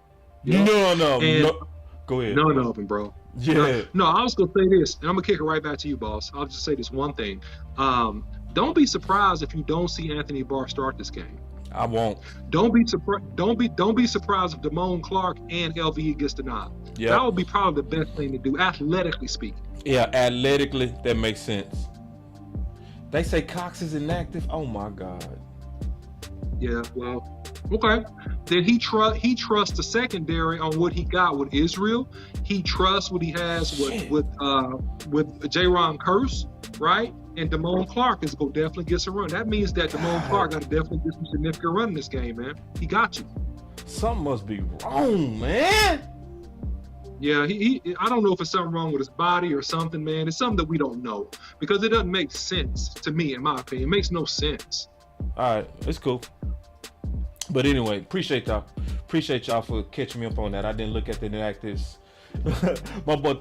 No. Go ahead. None of them, bro. Yeah. No, I was gonna say this, and I'm gonna kick it right back to you, boss. I'll just say this one thing. Don't be surprised if you don't see Anthony Barr start this game. I won't. Don't be surprised. Don't be surprised if Damone Clark and LVE gets the nod. Yeah. That would be probably the best thing to do, athletically speaking. Yeah, athletically, that makes sense. They say Cox is inactive. Oh my God. Yeah. Well. Okay. Then he trusts the secondary on what he got with Israel. He trusts what he has with Jaron Curse, right? And Damone Clark is going to definitely get some run. That means that Damone Clark got to definitely get some significant run in this game, man. He got you. Something must be wrong, man. Yeah, I don't know if it's something wrong with his body or something, man. It's something that we don't know, because it doesn't make sense to me, in my opinion. It makes no sense. All right, it's cool. But anyway, appreciate y'all for catching me up on that. I didn't look at the inactives. My boy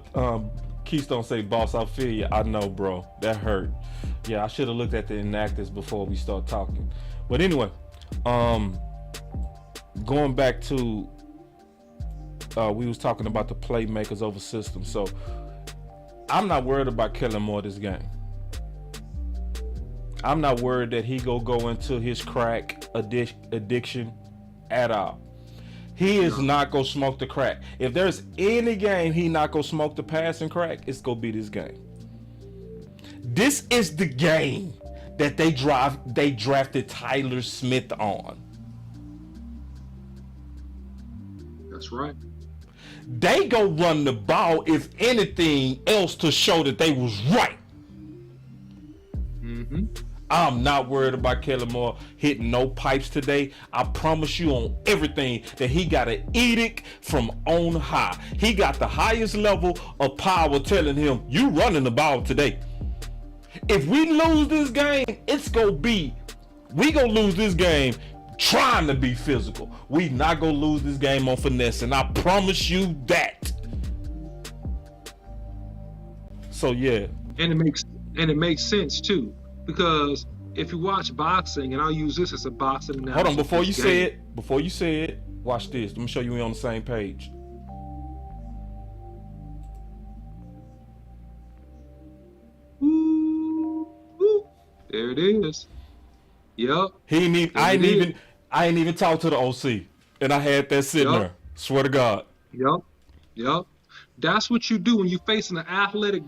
Keystone say, boss, I feel you. I know, bro. That hurt. Yeah, I should have looked at the inactives before we start talking. But anyway, going back to we was talking about the playmakers over systems. So I'm not worried about Kellen Moore this game. I'm not worried that he go into his crack addiction at all. He is not gonna smoke the crack. If there's any game he not gonna smoke the pass and crack, it's gonna be this game. This is the game that they drafted Tyler Smith on. That's right. They go run the ball, if anything else, to show that they was right. Mm-hmm. I'm not worried about Kellen Moore hitting no pipes today. I promise you on everything that he got an edict from on high. He got the highest level of power telling him, you running the ball today. If we lose this game, we gonna lose this game trying to be physical. We not gonna lose this game on finesse, and I promise you that. So yeah. And it makes sense too. Because if you watch boxing, and I'll use this as a boxing analogy. Hold on, before you say it, watch this. Let me show you we're on the same page. Ooh, there it is. Yep. I ain't even talked to the OC, and I had that sitting there. Swear to God. Yep. That's what you do when you're facing an athletic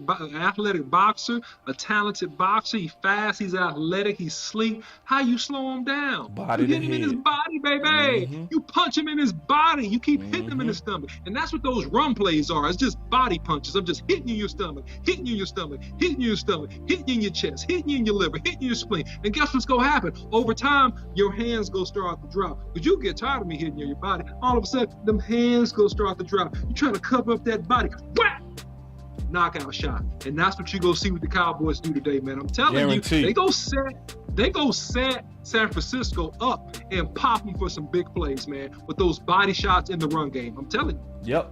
boxer, a talented boxer. He's fast, he's athletic, he's sleek. How you slow him down? You hit him in his body, baby. Mm-hmm. You punch him in his body. You keep hitting him in his stomach. And that's what those run plays are. It's just body punches. I'm just hitting you in your stomach, hitting you in your stomach, hitting you in your stomach, hitting you in your chest, hitting you in your liver, hitting you in your spleen. And guess what's going to happen? Over time, your hands go start to drop. Because you get tired of me hitting you in your body. All of a sudden, them hands go start to drop. You're trying to cover up that body. Whack! knockout shot. And that's what you go see what the Cowboys do today, man. I'm telling Guaranteed. you, they go set San Francisco up and pop them for some big plays, man, with those body shots in the run game. I'm telling you.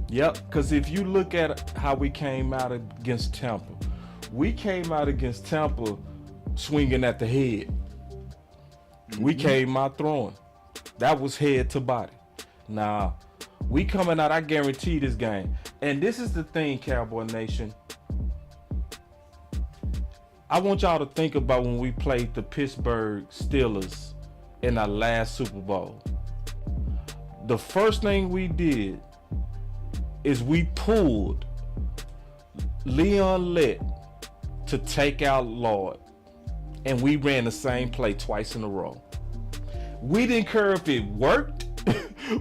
Yep. Because if you look at how we came out against Tampa, we came out against Tampa swinging at the head. We came out throwing. That was head to body. Now, we coming out, I guarantee this game. And this is the thing, Cowboy Nation. I want y'all to think about when we played the Pittsburgh Steelers in our last Super Bowl. The first thing we did is we pulled Leon Lett to take out Lord, and we ran the same play twice in a row. We didn't care if it worked.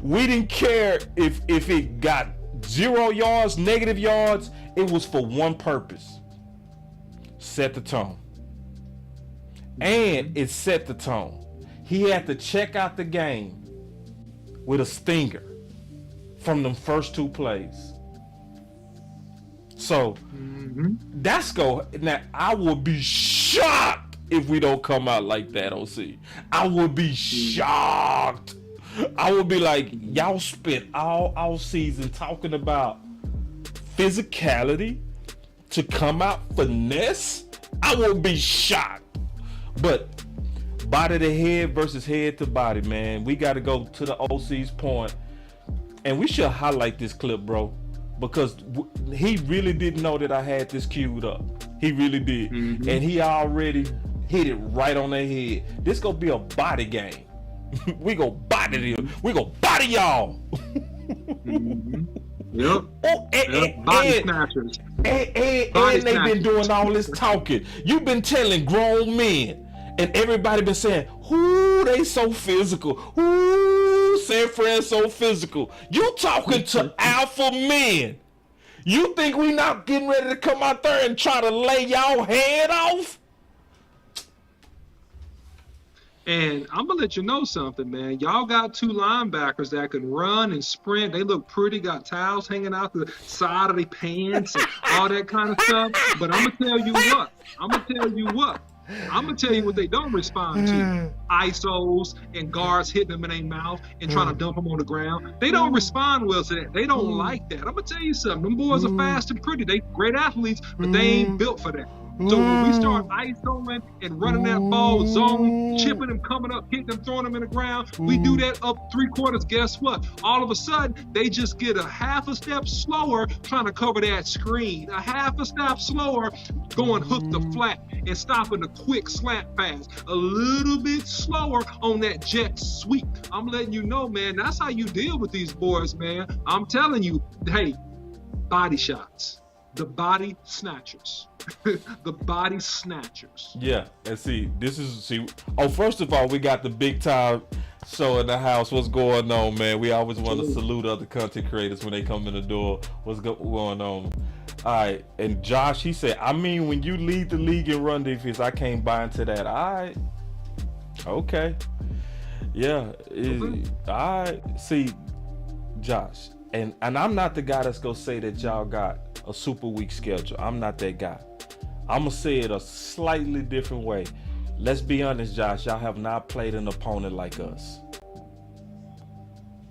We didn't care if it got 0 yards, negative yards. It was for one purpose: set the tone. And it set the tone. He had to check out the game with a stinger from them first 2 plays. So that's go. Now I will be shocked if we don't come out like that, OC. I would be shocked. I would be like, y'all spent all season talking about physicality to come out finesse. I would be shocked. But body to head versus head to body, man. We got to go to the OC's point, and we should highlight this clip, bro, because he really didn't know that I had this queued up. He really did, and he already hit it right on their head. This gonna be a body game. We gonna body them. We gonna body y'all. Yep. Body snatchers. And they've been doing all this talking. You've been telling grown men, and everybody been saying, "Whoo, they so physical. Whoo, San Fran so physical." You talking to alpha men. You think we not getting ready to come out there and try to lay y'all head off? And I'm going to let you know something, man. Y'all got 2 linebackers that can run and sprint. They look pretty, got towels hanging out the side of their pants and all that kind of stuff. But I'm going to tell you what. I'm going to tell you what they don't respond to. ISOs and guards hitting them in their mouth and trying to dump them on the ground. They don't respond well to that. They don't like that. I'm going to tell you something. Them boys are fast and pretty. They great athletes, but they ain't built for that. So when we start ISOing and running that ball zone, chipping them, coming up, hitting them, throwing them in the ground, we do that up 3/4. Guess what? All of a sudden, they just get a half a step slower trying to cover that screen. A half a step slower going hook to flat and stopping the quick slant pass. A little bit slower on that jet sweep. I'm letting you know, man, that's how you deal with these boys, man. I'm telling you, hey, body shots. The body snatchers. The body snatchers. Yeah, and first of all, we got the big time show in the house. What's going on, man? We always want to salute other content creators when they come in the door. What's going on? All right, and Josh, he said, I mean, when you lead the league in run defense, I can't buy into that. All right. Okay. Yeah. All right. See, Josh, and I'm not the guy that's going to say that y'all got a super weak schedule. I'm not that guy. I'm going to say it a slightly different way. Let's be honest, Josh. Y'all have not played an opponent like us.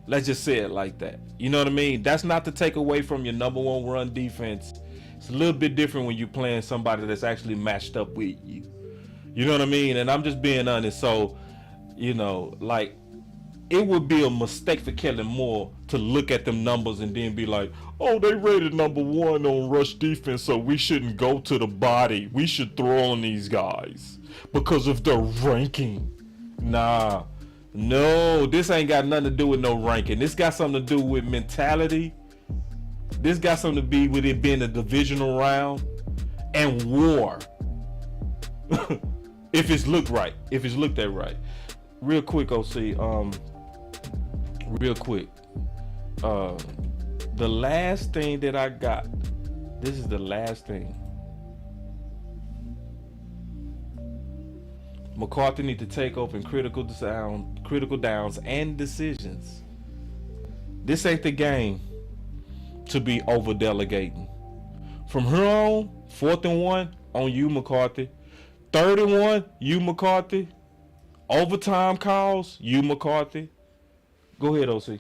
Let's just say it like that. You know what I mean? That's not to take away from your number 1 run defense. It's a little bit different when you're playing somebody that's actually matched up with you. You know what I mean? And I'm just being honest. So, like, it would be a mistake for Kellen Moore to look at them numbers and then be like, oh, they rated number 1 on rush defense, so we shouldn't go to the body. We should throw on these guys because of their ranking. Nah, no, this ain't got nothing to do with no ranking. This got something to do with mentality. This got something to do with it being a divisional round and war. If it's looked right, if it's looked at right. Real quick, OC, real quick. The last thing that I got, this is the last thing. McCarthy need to take over in critical downs and decisions. This ain't the game to be over delegating. From here on, 4th and 1 on you, McCarthy. 3rd and 1, you, McCarthy. Overtime calls, you, McCarthy. Go ahead, OC.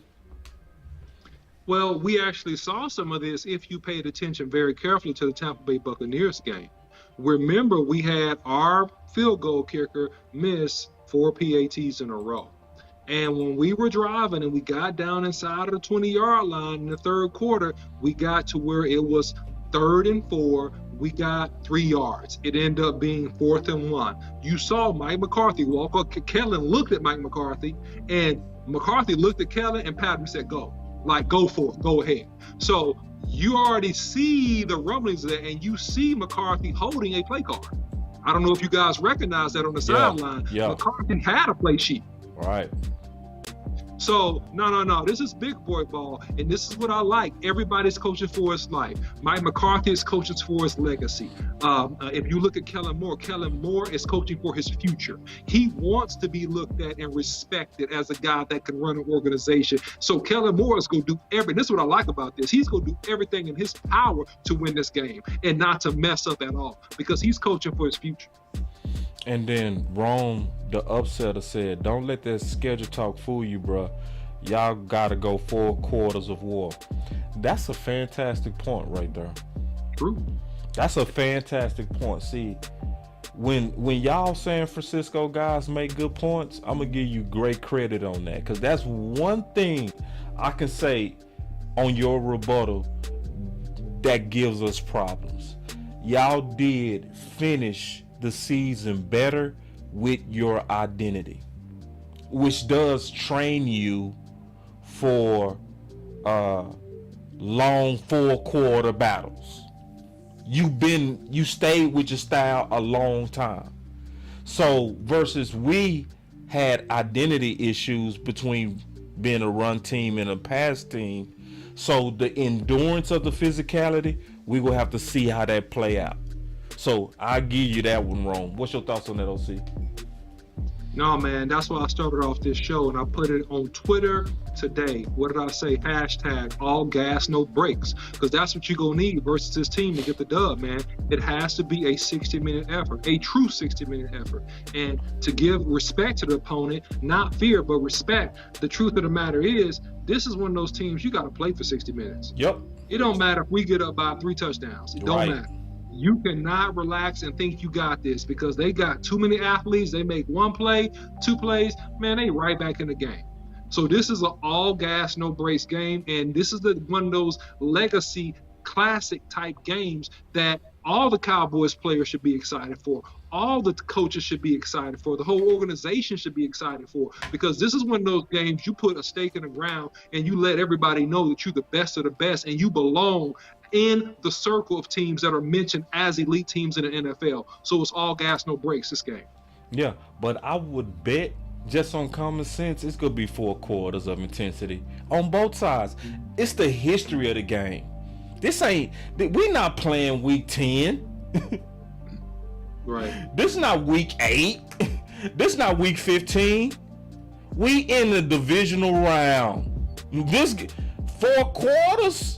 Well, we actually saw some of this if you paid attention very carefully to the Tampa Bay Buccaneers game. Remember, we had our field goal kicker miss 4 PATs in a row. And when we were driving and we got down inside of the 20-yard line in the third quarter, we got to where it was 3rd and 4. We got 3 yards. It ended up being 4th and 1. You saw Mike McCarthy walk up. Kellen looked at Mike McCarthy, and McCarthy looked at Kellen and patted him and said, go. Like, go for it. Go ahead. So you already see the rumblings there, and you see McCarthy holding a play card. I don't know if you guys recognize that on the sideline. Yeah. McCarthy had a play sheet. Right. So, no. This is big boy ball, and this is what I like. Everybody's coaching for his life. Mike McCarthy is coaching for his legacy. If you look at Kellen Moore is coaching for his future. He wants to be looked at and respected as a guy that can run an organization. So Kellen Moore is going to do everything. This is what I like about this. He's going to do everything in his power to win this game and not to mess up at all because he's coaching for his future. And then Rome, the upsetter, said, don't let that schedule talk fool you, bro. Y'all got to go 4 quarters of war. That's a fantastic point right there. True. That's a fantastic point. See, when y'all San Francisco guys make good points, I'm going to give you great credit on that. Because that's one thing I can say on your rebuttal that gives us problems. Y'all did finish the season better with your identity, which does train you for long 4-quarter battles. You stayed with your style a long time. So versus we had identity issues between being a run team and a pass team. So the endurance of the physicality, we will have to see how that play out. So I give you that one, Rome. What's your thoughts on that, OC? No, man, that's why I started off this show and I put it on Twitter today. What did I say? Hashtag all gas, no brakes. Because that's what you're going to need versus this team to get the dub, man. It has to be a 60-minute effort, a true 60-minute effort. And to give respect to the opponent, not fear, but respect. The truth of the matter is, this is one of those teams you got to play for 60 minutes. Yep. It don't matter if we get up by 3 touchdowns. It don't matter. You cannot relax and think you got this because they got too many athletes. They make 1 play, 2 plays, man, they right back in the game. So this is an all gas, no brakes game, and this is one of those legacy classic type games that all the Cowboys players should be excited for. All the coaches should be excited for. The whole organization should be excited for because this is one of those games you put a stake in the ground and you let everybody know that you're the best of the best and you belong in the circle of teams that are mentioned as elite teams in the NFL. So it's all gas, no brakes this game. Yeah, but I would bet just on common sense, it's going to be 4 quarters of intensity on both sides. It's the history of the game. We're not playing week 10. Right. This is not week 8. This is not week 15. We in the divisional round. This 4 quarters.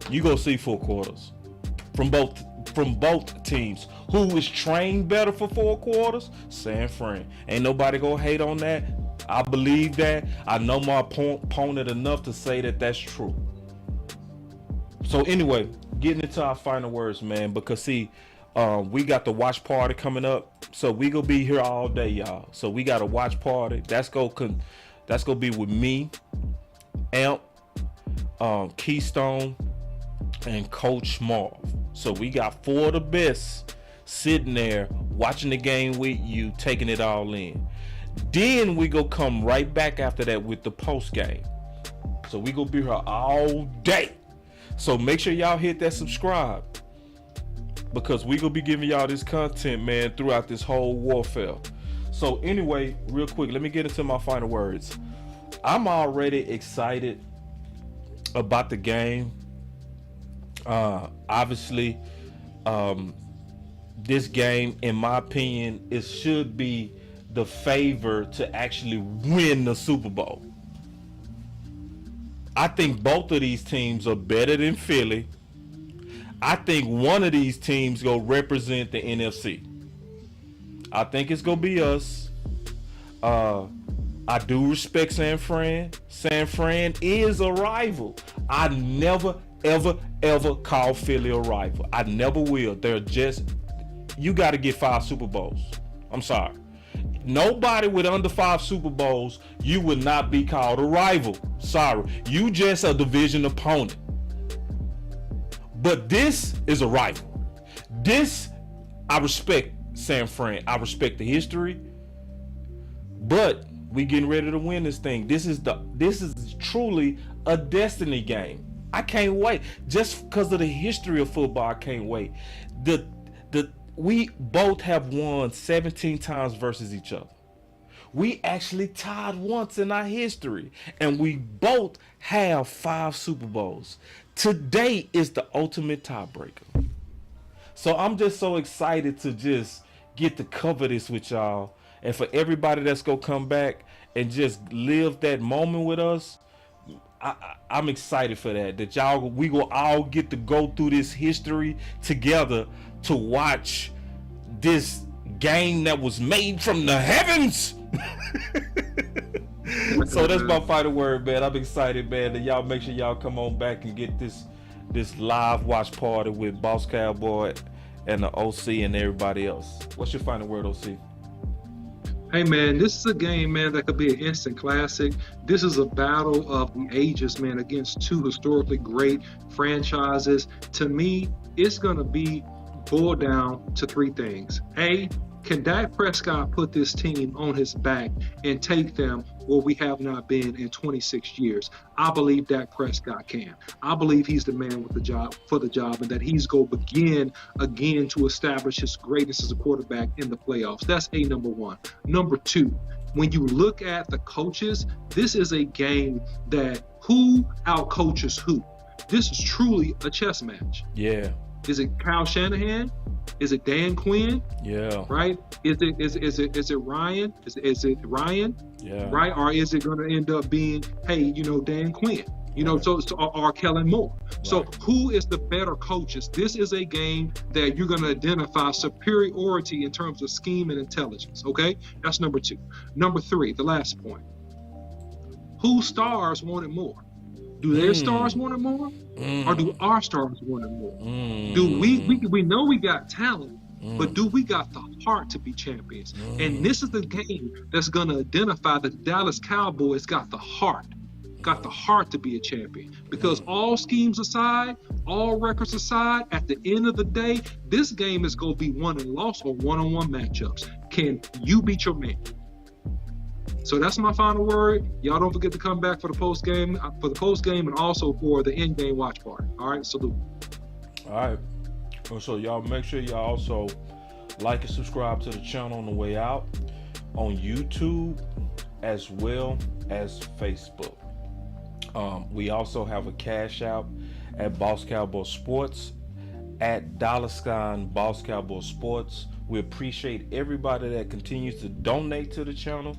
You gonna see 4 quarters from both teams. Who is trained better for 4 quarters? San Fran. Ain't nobody gonna hate on that. I believe that. I know my opponent enough to say that that's true. So anyway, getting into our final words, man. Because see, we got the watch party coming up, so we gonna be here all day, y'all. So we got a watch party. That's gonna be with me, Amp, Keystone, and Coach Marv. So we got 4 of the best sitting there watching the game with you, taking it all in. Then we go come right back after that with the post game. So we gonna be here all day. So make sure y'all hit that subscribe because we gonna be giving y'all this content, man, throughout this whole warfare. So anyway, real quick, let me get into my final words. I'm already excited about the game. Obviously, this game, in my opinion, it should be the favor to actually win the Super Bowl. I think both of these teams are better than Philly. I think one of these teams go represent the NFC. I think it's gonna be us. I do respect San Fran. San Fran is a rival. I never, ever call Philly a rival. I never will. They're just, you got to get 5 Super Bowls. I'm sorry. Nobody with under 5 Super Bowls, you would not be called a rival. Sorry. You just a division opponent. But this is a rival. This, I respect San Fran. I respect the history. But we getting ready to win this thing. This is truly a destiny game. I can't wait. Just because of the history of football, I can't wait. We both have won 17 times versus each other. We actually tied once in our history, and we both have 5 Super Bowls. Today is the ultimate tiebreaker. So I'm just so excited to just get to cover this with y'all, and for everybody that's gonna come back and just live that moment with us. I'm excited for that. That we will all get to go through this history together to watch this game that was made from the heavens. So that's my final word, man. I'm excited, man. That y'all make sure y'all come on back and get this live watch party with Boss Cowboy and the OC and everybody else. What's your final word, OC? Hey, man, this is a game, man, that could be an instant classic. This is a battle of the ages, man, against 2 historically great franchises. To me, it's going to be boiled down to 3 things. A, can Dak Prescott put this team on his back and take them where we have not been in 26 years? I believe Dak Prescott can. I believe he's the man with the job for the job, and that he's going to begin again to establish his greatness as a quarterback in the playoffs. That's number 1. Number 2, when you look at the coaches, this is a game that who outcoaches who. This is truly a chess match. Yeah. Is it Kyle Shanahan? Is it Dan Quinn? Yeah. Right? Is it Ryan? Is it Ryan? Yeah. Right? Or is it going to end up being, hey, Dan Quinn? Or Kellen Moore. Right. So who is the better coaches? This is a game that you're going to identify superiority in terms of scheme and intelligence. Okay? That's number 2. Number 3, the last point. Whose stars want it more? Do their stars want it more? Or do our stars want it more? Do we know we got talent, but do we got the heart to be champions? And this is the game that's going to identify that the Dallas Cowboys got the heart to be a champion. Because all schemes aside, all records aside, at the end of the day, this game is going to be won and lost or one-on-one matchups. Can you beat your man? So that's my final word. Y'all don't forget to come back for the post game, and also for the end game watch party. All right, salute. All right. So y'all make sure y'all also like and subscribe to the channel on the way out on YouTube as well as Facebook. We also have a CashApp at BossCowboySports, at $ BossCowboySports. We appreciate everybody that continues to donate to the channel.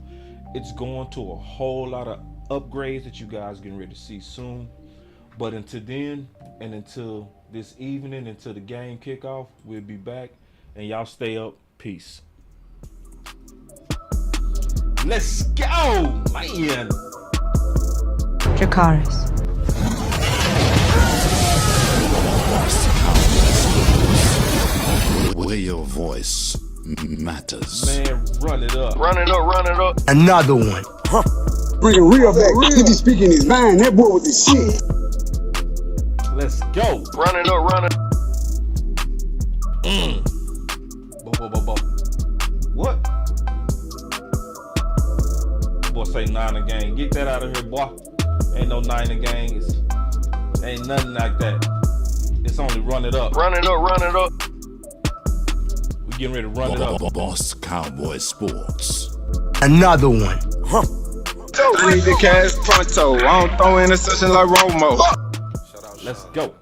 It's going to a whole lot of upgrades that you guys getting ready to see soon. But until then, and until this evening, until the game kickoff, we'll be back. And y'all stay up. Peace. Let's go, man. Dracarys. Where your voice matters. Man, run it up. Another one. Bring it real back. He be speaking his mind. That boy with the shit. Let's go. Run it. What? Boy say 9 a game. Get that out of here, boy. Ain't no 9 a game. Ain't nothing like that. It's only run it up. Run it up. We getting ready to run it up. Boss Cowboy Sports. Another one. I need the cash pronto. I don't throw interception like Romo. Let's go.